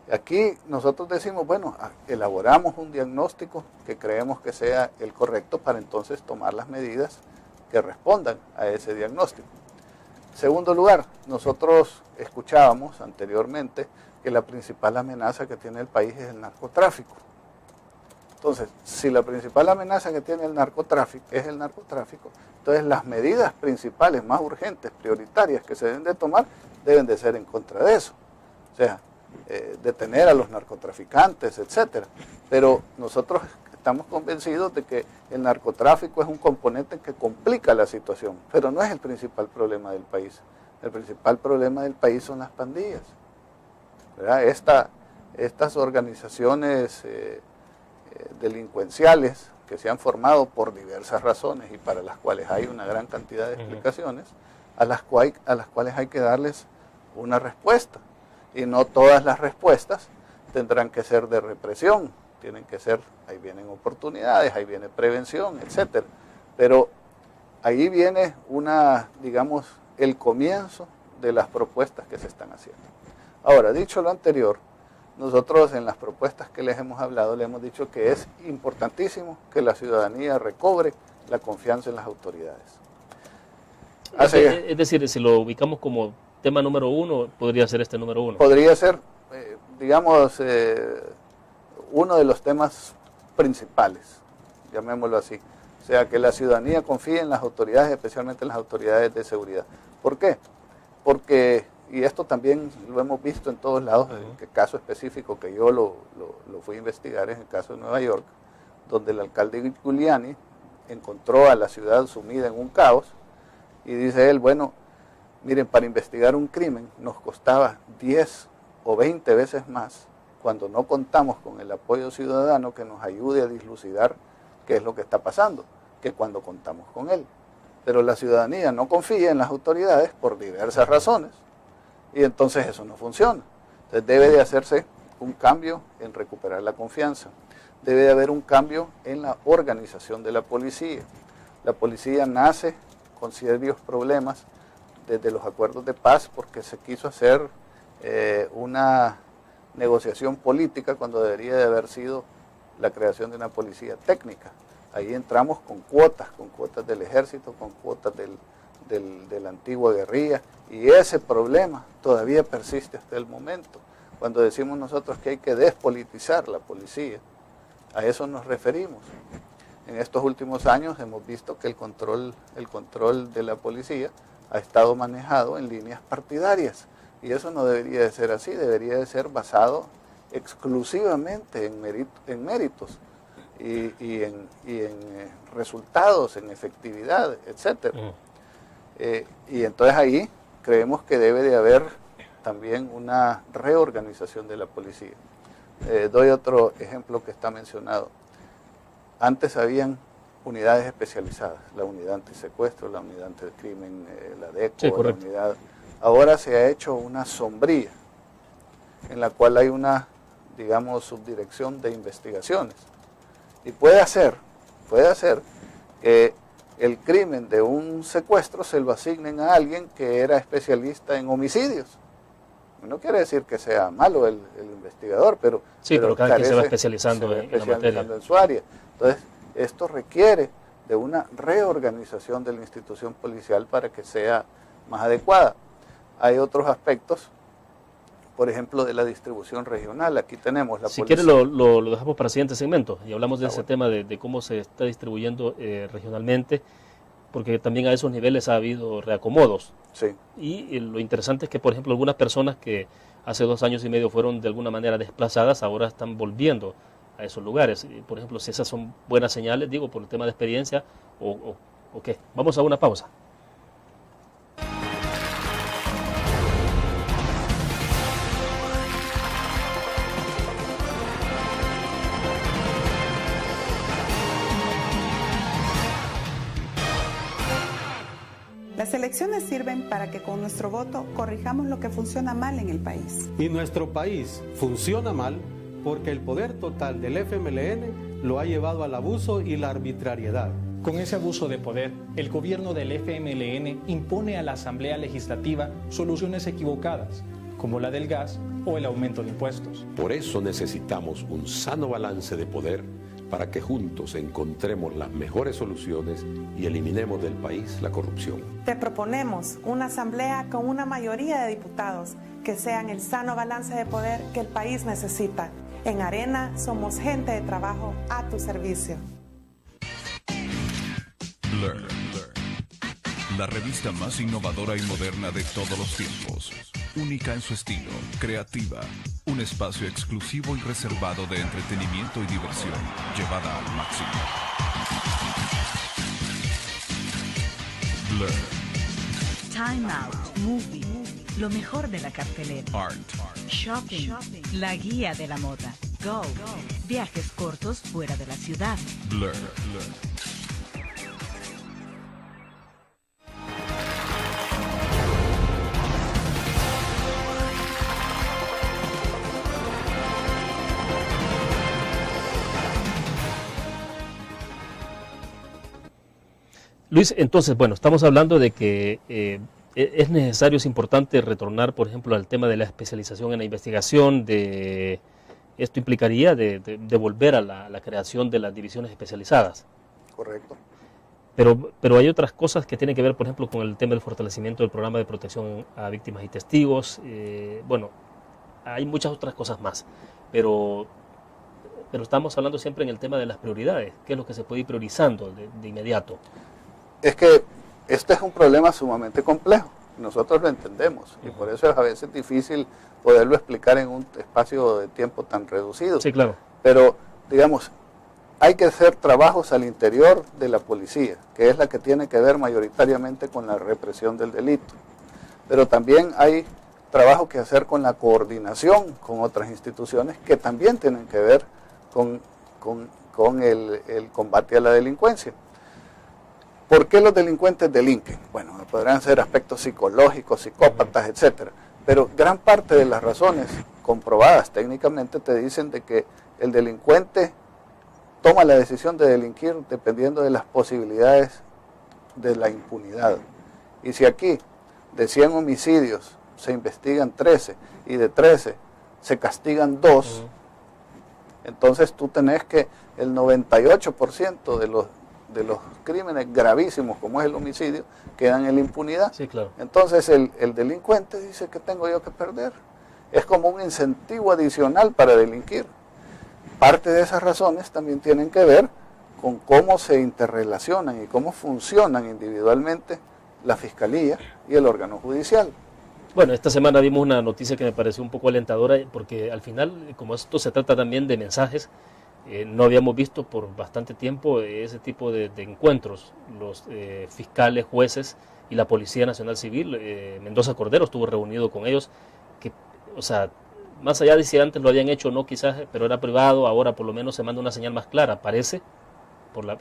Aquí nosotros decimos, bueno, elaboramos un diagnóstico que creemos que sea el correcto para entonces tomar las medidas que respondan a ese diagnóstico. Segundo lugar, nosotros escuchábamos anteriormente que la principal amenaza que tiene el país es el narcotráfico. Entonces, si la principal amenaza que tiene el narcotráfico es el narcotráfico, entonces las medidas principales, más urgentes, prioritarias que se deben de tomar, deben de ser en contra de eso. O sea, detener a los narcotraficantes, etcétera. Pero nosotros estamos convencidos de que el narcotráfico es un componente que complica la situación, pero no es el principal problema del país. El principal problema del país son las pandillas, ¿verdad? Estas organizaciones delincuenciales que se han formado por diversas razones y para las cuales hay una gran cantidad de explicaciones, a las cuales hay que darles una respuesta. Y no todas las respuestas tendrán que ser de represión, tienen que ser, ahí vienen oportunidades, ahí viene prevención, etcétera. Pero ahí viene digamos, el comienzo de las propuestas que se están haciendo. Ahora, dicho lo anterior, nosotros en las propuestas que les hemos hablado, le hemos dicho que es importantísimo que la ciudadanía recobre la confianza en las autoridades. Es decir, si lo ubicamos como tema número 1, podría ser este número 1. Podría ser, digamos, uno de los temas principales, llamémoslo así. O sea, que la ciudadanía confíe en las autoridades, especialmente en las autoridades de seguridad. ¿Por qué? Porque, y esto también lo hemos visto en todos lados, en el caso específico que yo lo fui a investigar, es el caso de Nueva York, donde el alcalde Giuliani encontró a la ciudad sumida en un caos, y dice él, bueno, miren, para investigar un crimen nos costaba 10 o 20 veces más cuando no contamos con el apoyo ciudadano que nos ayude a dilucidar qué es lo que está pasando, que cuando contamos con él. Pero la ciudadanía no confía en las autoridades por diversas razones, y entonces eso no funciona. Entonces debe de hacerse un cambio en recuperar la confianza. Debe de haber un cambio en la organización de la policía. La policía nace con serios problemas desde los acuerdos de paz porque se quiso hacer una negociación política cuando debería de haber sido la creación de una policía técnica. Ahí entramos con cuotas del ejército, con cuotas de la antigua guerrilla, y ese problema todavía persiste hasta el momento. Cuando decimos nosotros que hay que despolitizar la policía, a eso nos referimos. En estos últimos años hemos visto que el control de la policía ha estado manejado en líneas partidarias, y eso no debería de ser así, debería de ser basado exclusivamente en méritos y en resultados, en efectividad, etc. Y entonces ahí creemos que debe de haber también una reorganización de la policía. Doy otro ejemplo que está mencionado. Antes habían unidades especializadas, la unidad antisecuestro, la unidad anticrimen, la DECO, sí, la unidad. Ahora se ha hecho una sombría en la cual hay una, digamos, subdirección de investigaciones. Y puede hacer que el crimen de un secuestro se lo asignen a alguien que era especialista en homicidios. No quiere decir que sea malo el investigador, pero cada quien se va especializando en la materia. En su área. Entonces, esto requiere de una reorganización de la institución policial para que sea más adecuada. Hay otros aspectos, por ejemplo, de la distribución regional. Aquí tenemos la policía. Si quiere lo dejamos para el siguiente segmento y hablamos de ese tema de cómo se está distribuyendo regionalmente, porque también a esos niveles ha habido reacomodos. Sí. Y lo interesante es que, por ejemplo, algunas personas que hace 2 años y medio fueron de alguna manera desplazadas, ahora están volviendo a esos lugares. Por ejemplo, si esas son buenas señales, digo, por el tema de experiencia o qué. Vamos a una pausa. Las elecciones sirven para que con nuestro voto corrijamos lo que funciona mal en el país. Y nuestro país funciona mal porque el poder total del FMLN lo ha llevado al abuso y la arbitrariedad. Con ese abuso de poder, el gobierno del FMLN impone a la Asamblea Legislativa soluciones equivocadas, como la del gas o el aumento de impuestos. Por eso necesitamos un sano balance de poder para que juntos encontremos las mejores soluciones y eliminemos del país la corrupción. Te proponemos una asamblea con una mayoría de diputados que sean el sano balance de poder que el país necesita. En Arena somos gente de trabajo a tu servicio. Blur, la revista más innovadora y moderna de todos los tiempos. Única en su estilo, creativa, un espacio exclusivo y reservado de entretenimiento y diversión, llevada al máximo. Blur. Time Out, Movie, lo mejor de la cartelera. Art. Shopping, la guía de la moda. Go, viajes cortos fuera de la ciudad. Blur. Luis, entonces, bueno, estamos hablando de que es necesario, es importante retornar, por ejemplo, al tema de la especialización en la investigación. Esto implicaría de volver a la creación de las divisiones especializadas. Correcto. Pero hay otras cosas que tienen que ver, por ejemplo, con el tema del fortalecimiento del programa de protección a víctimas y testigos. Bueno, hay muchas otras cosas más, pero estamos hablando siempre en el tema de las prioridades, qué es lo que se puede ir priorizando de inmediato. Es que este es un problema sumamente complejo, nosotros lo entendemos, y por eso es a veces difícil poderlo explicar en un espacio de tiempo tan reducido. Sí, claro. Pero, digamos, hay que hacer trabajos al interior de la policía, que es la que tiene que ver mayoritariamente con la represión del delito. Pero también hay trabajo que hacer con la coordinación con otras instituciones que también tienen que ver con el combate a la delincuencia. ¿Por qué los delincuentes delinquen? Bueno, podrán ser aspectos psicológicos, psicópatas, etcétera. Pero gran parte de las razones comprobadas técnicamente te dicen de que el delincuente toma la decisión de delinquir dependiendo de las posibilidades de la impunidad. Y si aquí de 100 homicidios se investigan 13 y de 13 se castigan 2, entonces tú tenés que el 98% de los crímenes gravísimos como es el homicidio quedan en la impunidad. Sí, claro. Entonces el delincuente dice que tengo yo que perder. Es como un incentivo adicional para delinquir. Parte de esas razones también tienen que ver con cómo se interrelacionan y cómo funcionan individualmente la Fiscalía y el órgano judicial. Bueno, esta semana vimos una noticia que me pareció un poco alentadora, porque al final, como esto se trata también de mensajes, no habíamos visto por bastante tiempo ese tipo de encuentros. Los fiscales, jueces y la Policía Nacional Civil, Mendoza Cordero estuvo reunido con ellos, que, o sea, más allá de si antes lo habían hecho o no quizás, pero era privado, ahora por lo menos se manda una señal más clara, parece,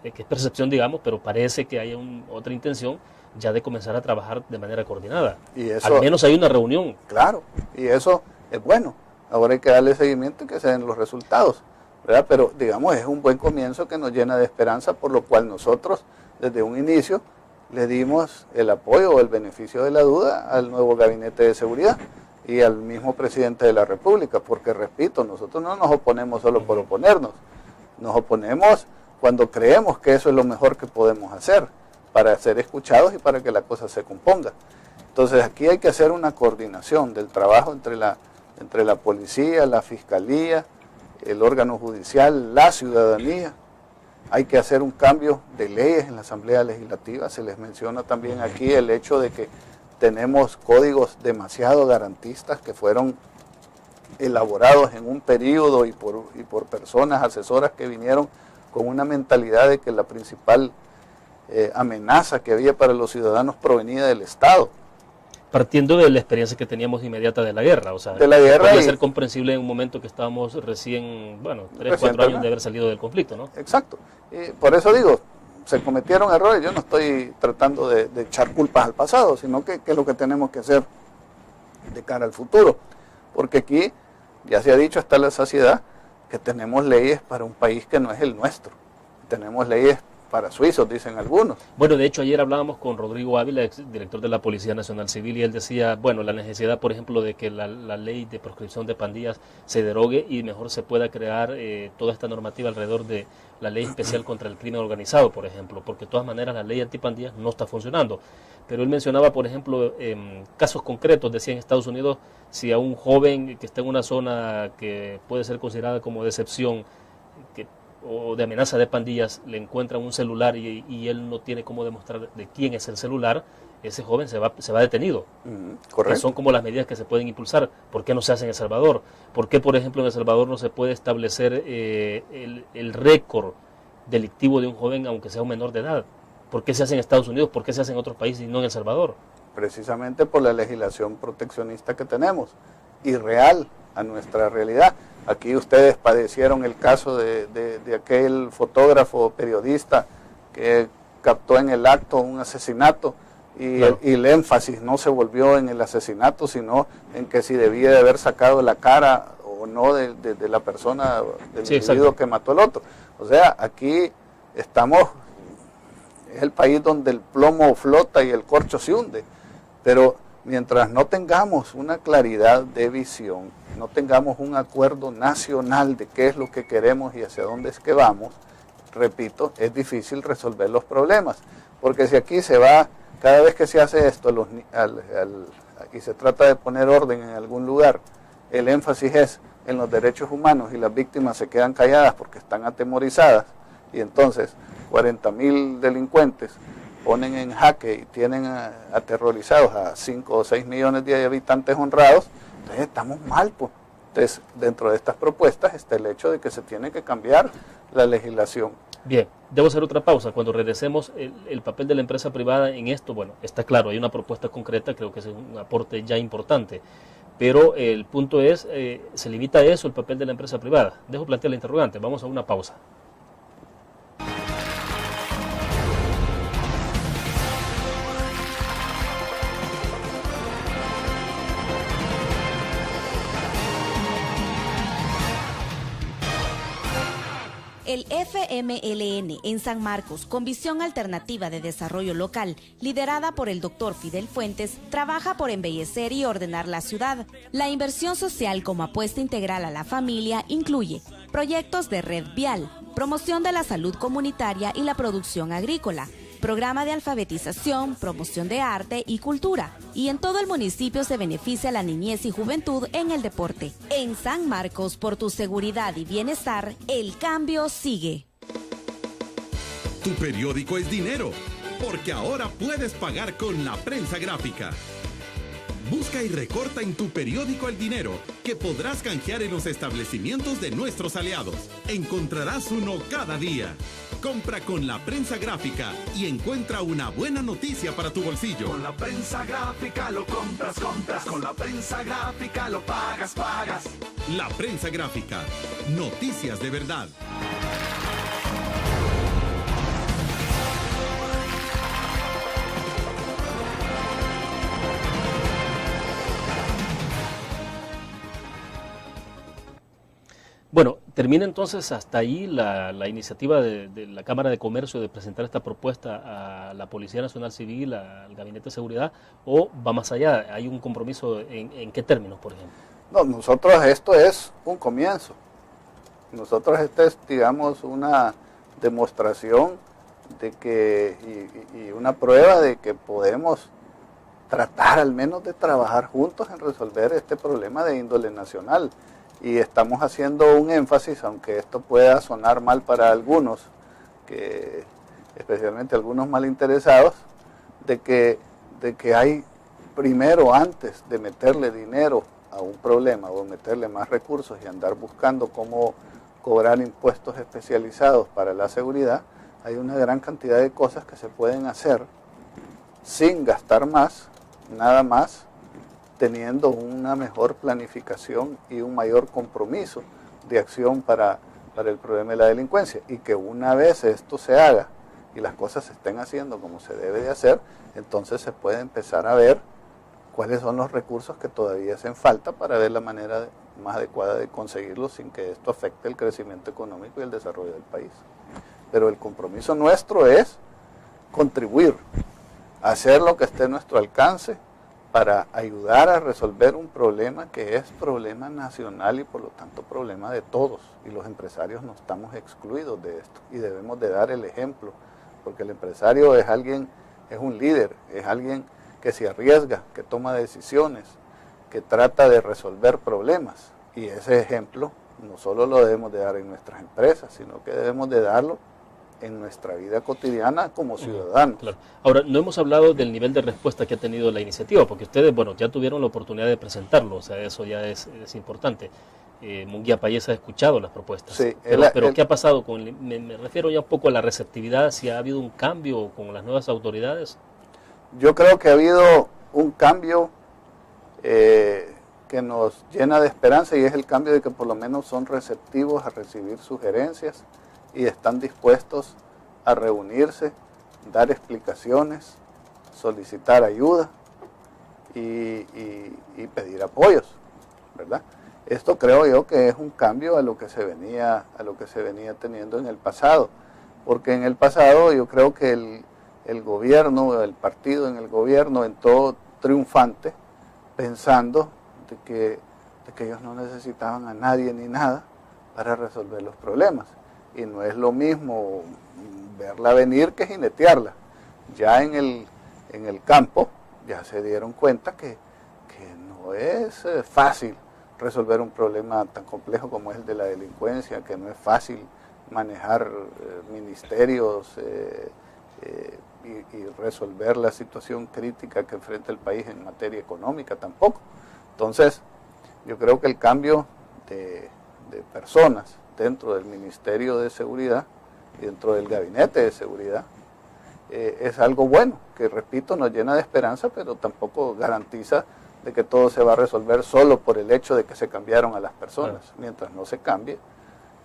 que es percepción digamos, pero parece que hay otra intención ya de comenzar a trabajar de manera coordinada. Y eso, al menos hay una reunión. Claro, y eso es bueno. Ahora hay que darle seguimiento y que se den los resultados, ¿verdad? Pero digamos, es un buen comienzo que nos llena de esperanza, por lo cual nosotros desde un inicio le dimos el apoyo o el beneficio de la duda al nuevo gabinete de seguridad y al mismo presidente de la República, porque repito, nosotros no nos oponemos solo por oponernos, nos oponemos cuando creemos que eso es lo mejor que podemos hacer para ser escuchados y para que la cosa se componga. Entonces aquí hay que hacer una coordinación del trabajo entre la policía, la fiscalía, el órgano judicial, la ciudadanía. Hay que hacer un cambio de leyes en la Asamblea Legislativa. Se les menciona también aquí el hecho de que tenemos códigos demasiado garantistas que fueron elaborados en un periodo y por personas asesoras que vinieron con una mentalidad de que la principal amenaza que había para los ciudadanos provenía del Estado. Partiendo de la experiencia que teníamos inmediata de la guerra, o sea, de la guerra, podría ser comprensible en un momento que estábamos recién, 3, 4 años de haber salido del conflicto, ¿no? Exacto, y por eso digo, se cometieron errores, yo no estoy tratando de echar culpas al pasado, sino que es lo que tenemos que hacer de cara al futuro, porque aquí ya se ha dicho hasta la saciedad que tenemos leyes para un país que no es el nuestro, tenemos leyes para suizos, dicen algunos. Bueno, de hecho ayer hablábamos con Rodrigo Ávila, director de la Policía Nacional Civil, y él decía, bueno, la necesidad, por ejemplo, de que la ley de proscripción de pandillas se derogue y mejor se pueda crear toda esta normativa alrededor de la ley especial contra el crimen organizado, por ejemplo, porque de todas maneras la ley antipandillas no está funcionando. Pero él mencionaba, por ejemplo, casos concretos, decía en Estados Unidos, si a un joven que está en una zona que puede ser considerada como de excepción, o de amenaza de pandillas, le encuentran un celular y él no tiene cómo demostrar de quién es el celular, ese joven se va detenido. Correcto. Que son como las medidas que se pueden impulsar. ¿Por qué no se hace en El Salvador? ¿Por qué, por ejemplo, en El Salvador no se puede establecer el récord delictivo de un joven aunque sea un menor de edad? ¿Por qué se hace en Estados Unidos? ¿Por qué se hace en otros países y no en El Salvador? Precisamente por la legislación proteccionista que tenemos, irreal a nuestra realidad. Aquí ustedes padecieron el caso de aquel fotógrafo periodista que captó en el acto un asesinato y, claro, y el énfasis no se volvió en el asesinato, sino en que si debía de haber sacado la cara o no de la persona, del individuo que mató al otro. O sea, aquí estamos es el país donde el plomo flota y el corcho se hunde. Pero mientras no tengamos una claridad de visión, no tengamos un acuerdo nacional de qué es lo que queremos y hacia dónde es que vamos, repito, es difícil resolver los problemas. Porque si aquí se va, cada vez que se hace esto y se trata de poner orden en algún lugar, el énfasis es en los derechos humanos y las víctimas se quedan calladas porque están atemorizadas, y entonces 40.000 delincuentes ponen en jaque y tienen aterrorizados a 5 o 6 millones de habitantes honrados, entonces estamos mal, pues. Entonces, dentro de estas propuestas está el hecho de que se tiene que cambiar la legislación. Bien, debo hacer otra pausa. Cuando regresemos, el papel de la empresa privada en esto, bueno, está claro, hay una propuesta concreta, creo que es un aporte ya importante, pero el punto es, ¿se limita a eso el papel de la empresa privada? Dejo plantear la interrogante, vamos a una pausa. El FMLN en San Marcos, con visión alternativa de desarrollo local, liderada por el doctor Fidel Fuentes, trabaja por embellecer y ordenar la ciudad. La inversión social como apuesta integral a la familia incluye proyectos de red vial, promoción de la salud comunitaria y la producción agrícola, programa de alfabetización, promoción de arte y cultura. Y en todo el municipio se beneficia a la niñez y juventud en el deporte. En San Marcos, por tu seguridad y bienestar, el cambio sigue. Tu periódico es dinero, porque ahora puedes pagar con la prensa gráfica. Busca y recorta en tu periódico el dinero, que podrás canjear en los establecimientos de nuestros aliados. Encontrarás uno cada día. Compra con la prensa gráfica y encuentra una buena noticia para tu bolsillo. Con la prensa gráfica lo compras. Con la prensa gráfica lo pagas. La prensa gráfica. Noticias de verdad. Bueno, termina entonces hasta ahí la iniciativa de la Cámara de Comercio de presentar esta propuesta a la Policía Nacional Civil, al Gabinete de Seguridad, o va más allá. ¿Hay un compromiso en qué términos, por ejemplo? No, nosotros esto es un comienzo. Nosotros es, digamos, una demostración de que y una prueba de que podemos tratar al menos de trabajar juntos en resolver este problema de índole nacional. Y estamos haciendo un énfasis, aunque esto pueda sonar mal para algunos, especialmente algunos malinteresados, de que hay primero, antes de meterle dinero a un problema o meterle más recursos y andar buscando cómo cobrar impuestos especializados para la seguridad, hay una gran cantidad de cosas que se pueden hacer sin gastar más, nada más, teniendo una mejor planificación y un mayor compromiso de acción para el problema de la delincuencia. Y que una vez esto se haga y las cosas se estén haciendo como se debe de hacer, entonces se puede empezar a ver cuáles son los recursos que todavía hacen falta para ver la manera más adecuada de conseguirlos sin que esto afecte el crecimiento económico y el desarrollo del país. Pero el compromiso nuestro es contribuir, hacer lo que esté a nuestro alcance para ayudar a resolver un problema que es problema nacional y por lo tanto problema de todos. Y los empresarios no estamos excluidos de esto y debemos de dar el ejemplo, porque el empresario es alguien, es un líder, es alguien que se arriesga, que toma decisiones, que trata de resolver problemas. Y ese ejemplo no solo lo debemos de dar en nuestras empresas, sino que debemos de darlo en nuestra vida cotidiana como ciudadanos. Claro. Ahora, no hemos hablado del nivel de respuesta que ha tenido la iniciativa, porque ustedes, bueno, ya tuvieron la oportunidad de presentarlo, o sea, eso ya es importante. Munguía Payés ha escuchado las propuestas, sí, pero ¿qué ha pasado? Me refiero ya un poco a la receptividad, si ha habido un cambio con las nuevas autoridades. Yo creo que ha habido un cambio que nos llena de esperanza, y es el cambio de que por lo menos son receptivos a recibir sugerencias y están dispuestos a reunirse, dar explicaciones, solicitar ayuda y pedir apoyos, ¿verdad? Esto creo yo que es un cambio a lo que se venía teniendo en el pasado, porque en el pasado yo creo que el gobierno, el partido en el gobierno entró triunfante, pensando de que ellos no necesitaban a nadie ni nada para resolver los problemas. Y no es lo mismo verla venir que jinetearla. Ya en el campo ya se dieron cuenta que no es fácil resolver un problema tan complejo como es el de la delincuencia, que no es fácil manejar ministerios y resolver la situación crítica que enfrenta el país en materia económica tampoco. Entonces, yo creo que el cambio de personas dentro del Ministerio de Seguridad y dentro del Gabinete de Seguridad es algo bueno, que repito, nos llena de esperanza, pero tampoco garantiza de que todo se va a resolver solo por el hecho de que se cambiaron a las personas. Mientras no se cambie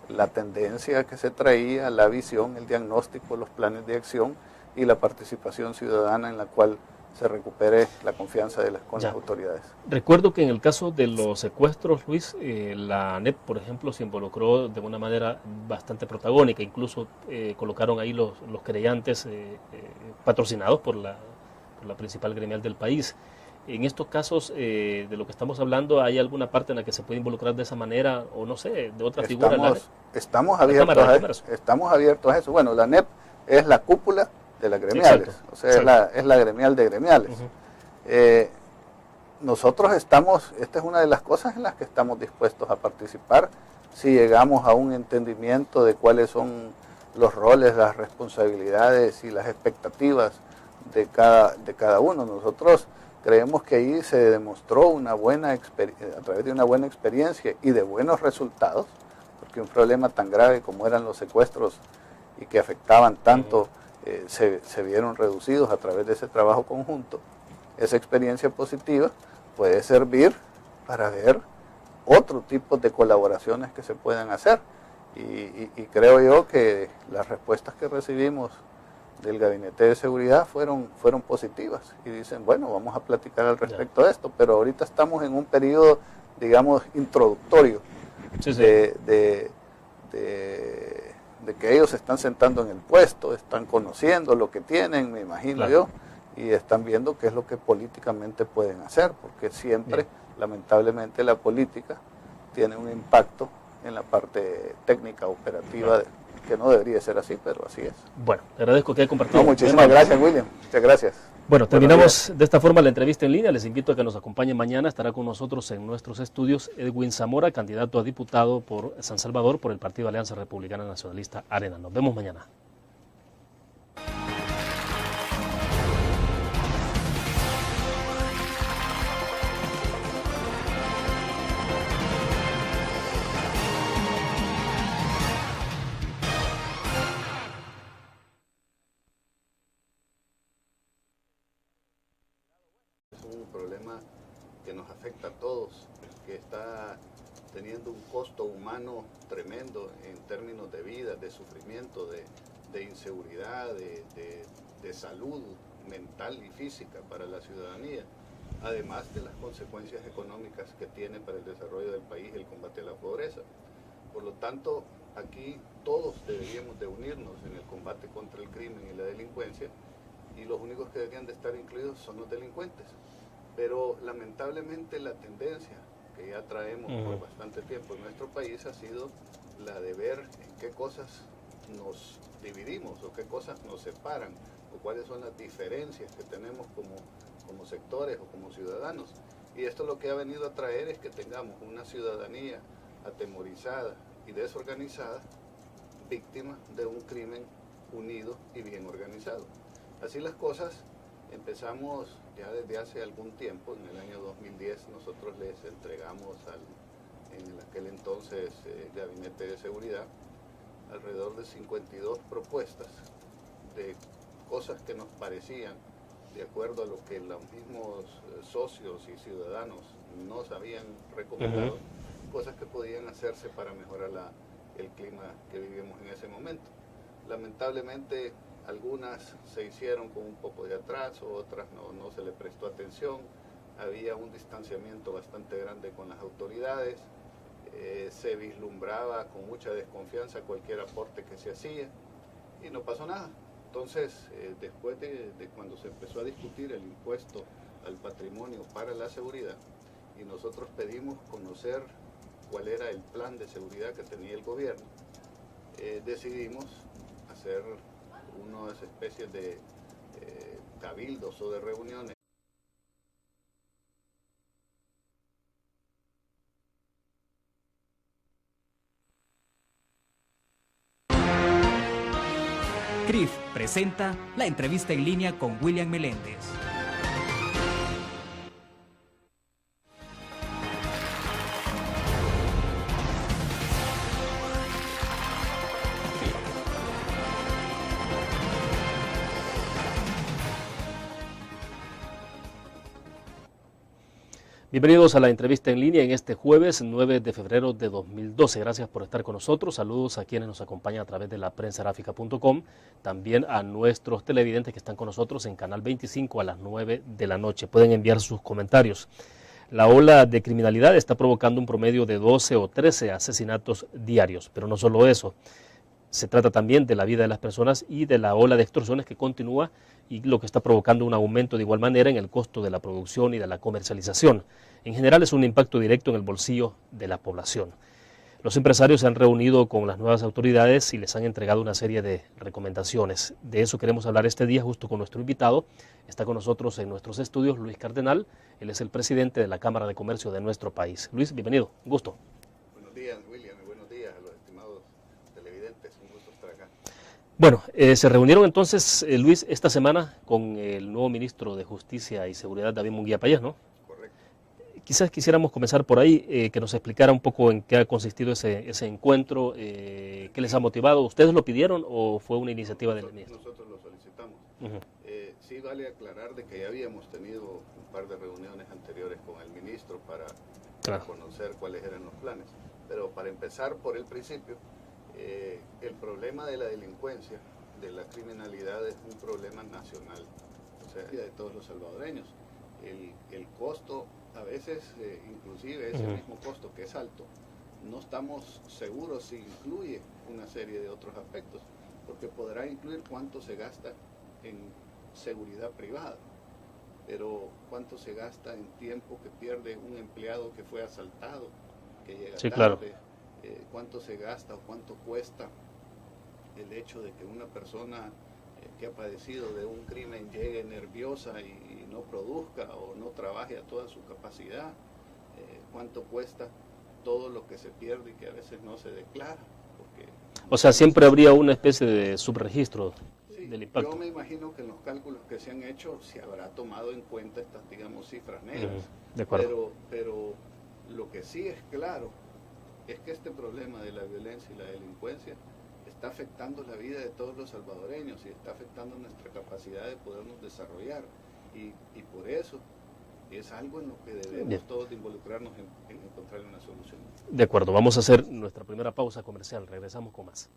la tendencia que se traía, la visión, el diagnóstico, los planes de acción y la participación ciudadana en la cual se recupere la confianza con las autoridades. Recuerdo que en el caso de los secuestros, Luis, la ANEP, por ejemplo, se involucró de una manera bastante protagónica, incluso colocaron ahí los querellantes patrocinados por la principal gremial del país. En estos casos de lo que estamos hablando, ¿hay alguna parte en la que se puede involucrar de esa manera o no sé, de otra figura? Estamos abiertos a eso. Bueno, la ANEP es la cúpula de las gremiales, exacto, o sea, es la gremial de gremiales. Nosotros estamos, esta es una de las cosas en las que estamos dispuestos a participar, si llegamos a un entendimiento de cuáles son los roles, las responsabilidades y las expectativas de cada uno. Nosotros creemos que ahí se demostró a través de una buena experiencia y de buenos resultados, porque un problema tan grave como eran los secuestros y que afectaban tanto, se vieron reducidos a través de ese trabajo conjunto. Esa experiencia positiva puede servir para ver otro tipo de colaboraciones que se puedan hacer. Y creo yo que las respuestas que recibimos del Gabinete de Seguridad fueron positivas y dicen, bueno, vamos a platicar al respecto de esto, pero ahorita estamos en un periodo, digamos, introductorio de que ellos se están sentando en el puesto, están conociendo lo que tienen, me imagino yo, y están viendo qué es lo que políticamente pueden hacer, porque siempre, lamentablemente, la política tiene un impacto en la parte técnica, operativa, que no debería ser así, pero así es. Bueno, le agradezco que haya compartido. Muchísimas gracias, William. Muchas gracias. Bueno, terminamos de esta forma la entrevista en línea. Les invito a que nos acompañen mañana. Estará con nosotros en nuestros estudios Edwin Zamora, candidato a diputado por San Salvador por el Partido Alianza Republicana Nacionalista Arena. Nos vemos mañana. Que nos afecta a todos, que está teniendo un costo humano tremendo en términos de vida, de sufrimiento, de inseguridad, de salud mental y física para la ciudadanía, además de las consecuencias económicas que tiene para el desarrollo del país el combate a la pobreza. Por lo tanto, aquí todos deberíamos de unirnos en el combate contra el crimen y la delincuencia, y los únicos que deberían de estar incluidos son los delincuentes. Pero lamentablemente la tendencia que ya traemos por bastante tiempo en nuestro país ha sido la de ver en qué cosas nos dividimos o qué cosas nos separan o cuáles son las diferencias que tenemos como sectores o como ciudadanos. Y esto lo que ha venido a traer es que tengamos una ciudadanía atemorizada y desorganizada, víctima de un crimen unido y bien organizado. Así las cosas. Empezamos ya desde hace algún tiempo, en el año 2010 nosotros les entregamos en aquel entonces Gabinete de Seguridad alrededor de 52 propuestas de cosas que nos parecían, de acuerdo a lo que los mismos socios y ciudadanos nos habían recomendado, cosas que podían hacerse para mejorar el clima que vivimos en ese momento. Lamentablemente, algunas se hicieron con un poco de atraso, otras no se le prestó atención, había un distanciamiento bastante grande con las autoridades, se vislumbraba con mucha desconfianza cualquier aporte que se hacía y no pasó nada. Entonces, después de cuando se empezó a discutir el impuesto al patrimonio para la seguridad, y nosotros pedimos conocer cuál era el plan de seguridad que tenía el gobierno, decidimos hacer unas especies de cabildos o de reuniones. CRIF presenta la entrevista en línea con William Meléndez. Bienvenidos a la entrevista en línea en este jueves 9 de febrero de 2012. Gracias por estar con nosotros. Saludos a quienes nos acompañan a través de la prensagráfica.com, también a nuestros televidentes que están con nosotros en Canal 25 a las 9 de la noche. Pueden enviar sus comentarios. La ola de criminalidad está provocando un promedio de 12 o 13 asesinatos diarios, pero no solo eso. Se trata también de la vida de las personas y de la ola de extorsiones que continúa y lo que está provocando un aumento de igual manera en el costo de la producción y de la comercialización. En general es un impacto directo en el bolsillo de la población. Los empresarios se han reunido con las nuevas autoridades y les han entregado una serie de recomendaciones. De eso queremos hablar este día justo con nuestro invitado. Está con nosotros en nuestros estudios Luis Cardenal. Él es el presidente de la Cámara de Comercio de nuestro país. Luis, bienvenido. Un gusto. Buenos días, William, y buenos días a los estimados televidentes. Un gusto estar acá. Bueno, se reunieron entonces, Luis, esta semana con el nuevo ministro de Justicia y Seguridad, David Munguía Payés, ¿no? Correcto. Quizás quisiéramos comenzar por ahí, que nos explicara un poco en qué ha consistido ese encuentro, qué les ha motivado. ¿Ustedes lo pidieron o fue una iniciativa del ministro? Nosotros lo solicitamos. Sí vale aclarar de que ya habíamos tenido un par de reuniones anteriores con el ministro para conocer cuáles eran los planes. Pero para empezar por el principio, el problema de la delincuencia, de la criminalidad, es un problema nacional, o sea, de todos los salvadoreños. El costo, a veces, inclusive ese mismo costo que es alto, no estamos seguros si incluye una serie de otros aspectos, porque podrá incluir cuánto se gasta en seguridad privada, pero cuánto se gasta en tiempo que pierde un empleado que fue asaltado, que llega tarde. Claro. Cuánto se gasta o cuánto cuesta el hecho de que una persona que ha padecido de un crimen llegue nerviosa y no produzca o no trabaje a toda su capacidad, cuánto cuesta todo lo que se pierde y que a veces no se declara. O sea, siempre habría una especie de subregistro del impacto. Yo me imagino que en los cálculos que se han hecho se habrá tomado en cuenta estas, digamos, cifras negras. De acuerdo. Pero lo que sí es claro es que este problema de la violencia y la delincuencia está afectando la vida de todos los salvadoreños y está afectando nuestra capacidad de podernos desarrollar. Y por eso es algo en lo que debemos todos involucrarnos en encontrar una solución. De acuerdo, vamos a hacer nuestra primera pausa comercial. Regresamos con más.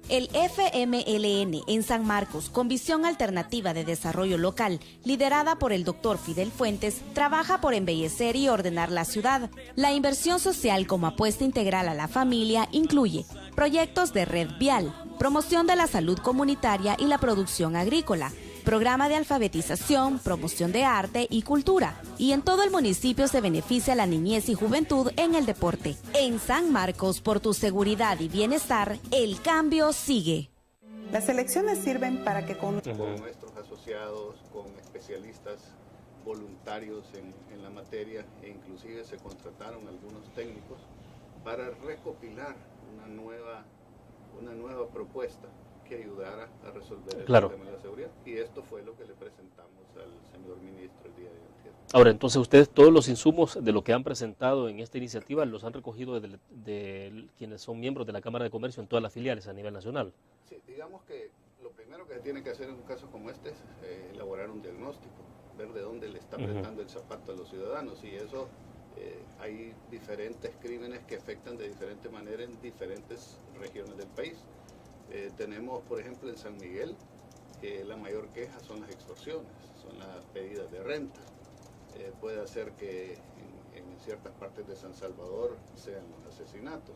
El FMLN en San Marcos, con visión alternativa de desarrollo local, liderada por el doctor Fidel Fuentes, trabaja por embellecer y ordenar la ciudad. La inversión social como apuesta integral a la familia incluye proyectos de red vial, promoción de la salud comunitaria y la producción agrícola, programa de alfabetización, promoción de arte y cultura. Y en todo el municipio se beneficia a la niñez y juventud en el deporte. En San Marcos, por tu seguridad y bienestar, el cambio sigue. Las elecciones sirven para que con nuestros asociados, con especialistas voluntarios en la materia, e inclusive se contrataron algunos técnicos para recopilar una nueva propuesta que ayudara a resolver el problema de la seguridad. Y esto fue lo que le presentamos al señor ministro el día de ayer. Ahora, entonces ustedes todos los insumos de lo que han presentado en esta iniciativa los han recogido de quienes son miembros de la Cámara de Comercio en todas las filiales a nivel nacional. Sí, digamos que lo primero que se tiene que hacer en un caso como este es elaborar un diagnóstico, ver de dónde le está apretando el zapato a los ciudadanos, y eso hay diferentes crímenes que afectan de diferente manera en diferentes regiones del país. Tenemos, por ejemplo, en San Miguel la mayor queja son las extorsiones, son las pedidas de renta. Puede hacer que en ciertas partes de San Salvador sean los asesinatos,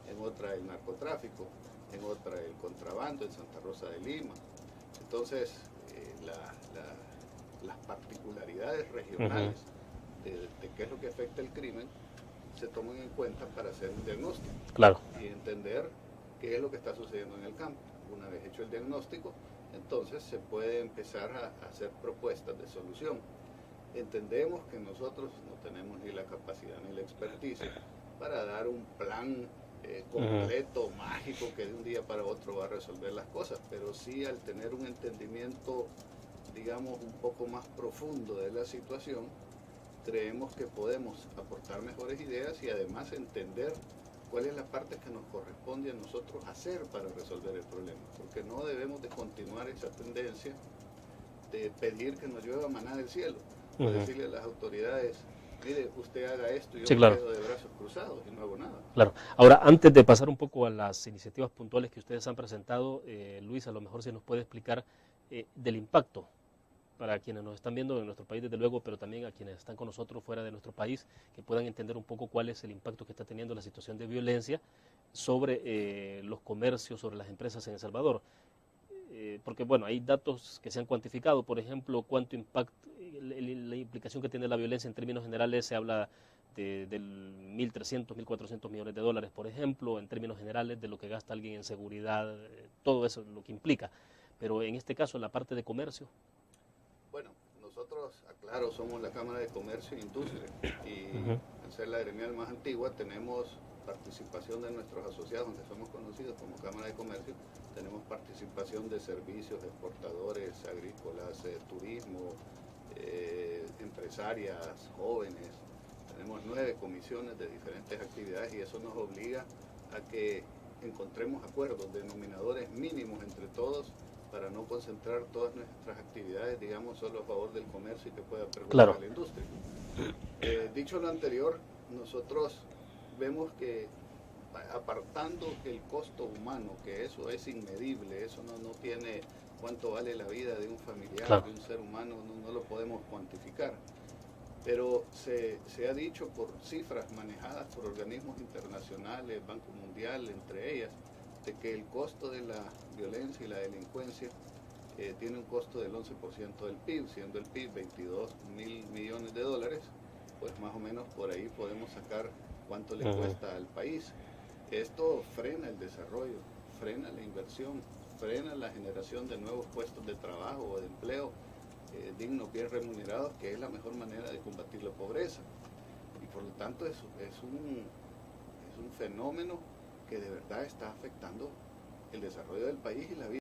en otra el narcotráfico, en otra el contrabando en Santa Rosa de Lima. Entonces, las particularidades regionales de qué es lo que afecta el crimen se toman en cuenta para hacer un diagnóstico y entender qué es lo que está sucediendo en el campo. Una vez hecho el diagnóstico, entonces se puede empezar a hacer propuestas de solución. Entendemos que nosotros no tenemos ni la capacidad ni la experticia para dar un plan completo, mágico, que de un día para otro va a resolver las cosas, pero sí al tener un entendimiento, digamos, un poco más profundo de la situación, creemos que podemos aportar mejores ideas y además entender cuál es la parte que nos corresponde a nosotros hacer para resolver el problema, porque no debemos de continuar esa tendencia de pedir que nos llueva maná del cielo, o decirle a las autoridades, mire, usted haga esto y yo me quedo de brazos cruzados y no hago nada. Claro. Ahora, antes de pasar un poco a las iniciativas puntuales que ustedes han presentado, Luis, a lo mejor se nos puede explicar del impacto para quienes nos están viendo en nuestro país, desde luego, pero también a quienes están con nosotros fuera de nuestro país, que puedan entender un poco cuál es el impacto que está teniendo la situación de violencia sobre los comercios, sobre las empresas en El Salvador. Porque, bueno, hay datos que se han cuantificado, por ejemplo, cuánto impacto, la implicación que tiene la violencia en términos generales, se habla del 1.300, 1.400 millones de dólares, por ejemplo, en términos generales de lo que gasta alguien en seguridad, todo eso, lo que implica. Pero en este caso, la parte de comercio. Bueno, nosotros, aclaro, somos la Cámara de Comercio e Industria y al ser la gremial más antigua tenemos participación de nuestros asociados, aunque somos conocidos como Cámara de Comercio, tenemos participación de servicios, exportadores, agrícolas, turismo, empresarias, jóvenes. Tenemos 9 comisiones de diferentes actividades y eso nos obliga a que encontremos acuerdos, denominadores mínimos entre todos, para no concentrar todas nuestras actividades, digamos, solo a favor del comercio y que pueda perjudicar a la industria. Dicho lo anterior, nosotros vemos que apartando el costo humano, que eso es inmedible, eso no tiene cuánto vale la vida de un familiar, de un ser humano, no lo podemos cuantificar. Pero se ha dicho por cifras manejadas por organismos internacionales, Banco Mundial, entre ellas, de que el costo de la violencia y la delincuencia tiene un costo del 11% del PIB, siendo el PIB 22.000 millones de dólares, pues más o menos por ahí podemos sacar cuánto le cuesta al país. Esto frena el desarrollo, frena la inversión, frena la generación de nuevos puestos de trabajo o de empleo dignos, bien remunerados, que es la mejor manera de combatir la pobreza. Y por lo tanto es un fenómeno que de verdad está afectando el desarrollo del país y la vida.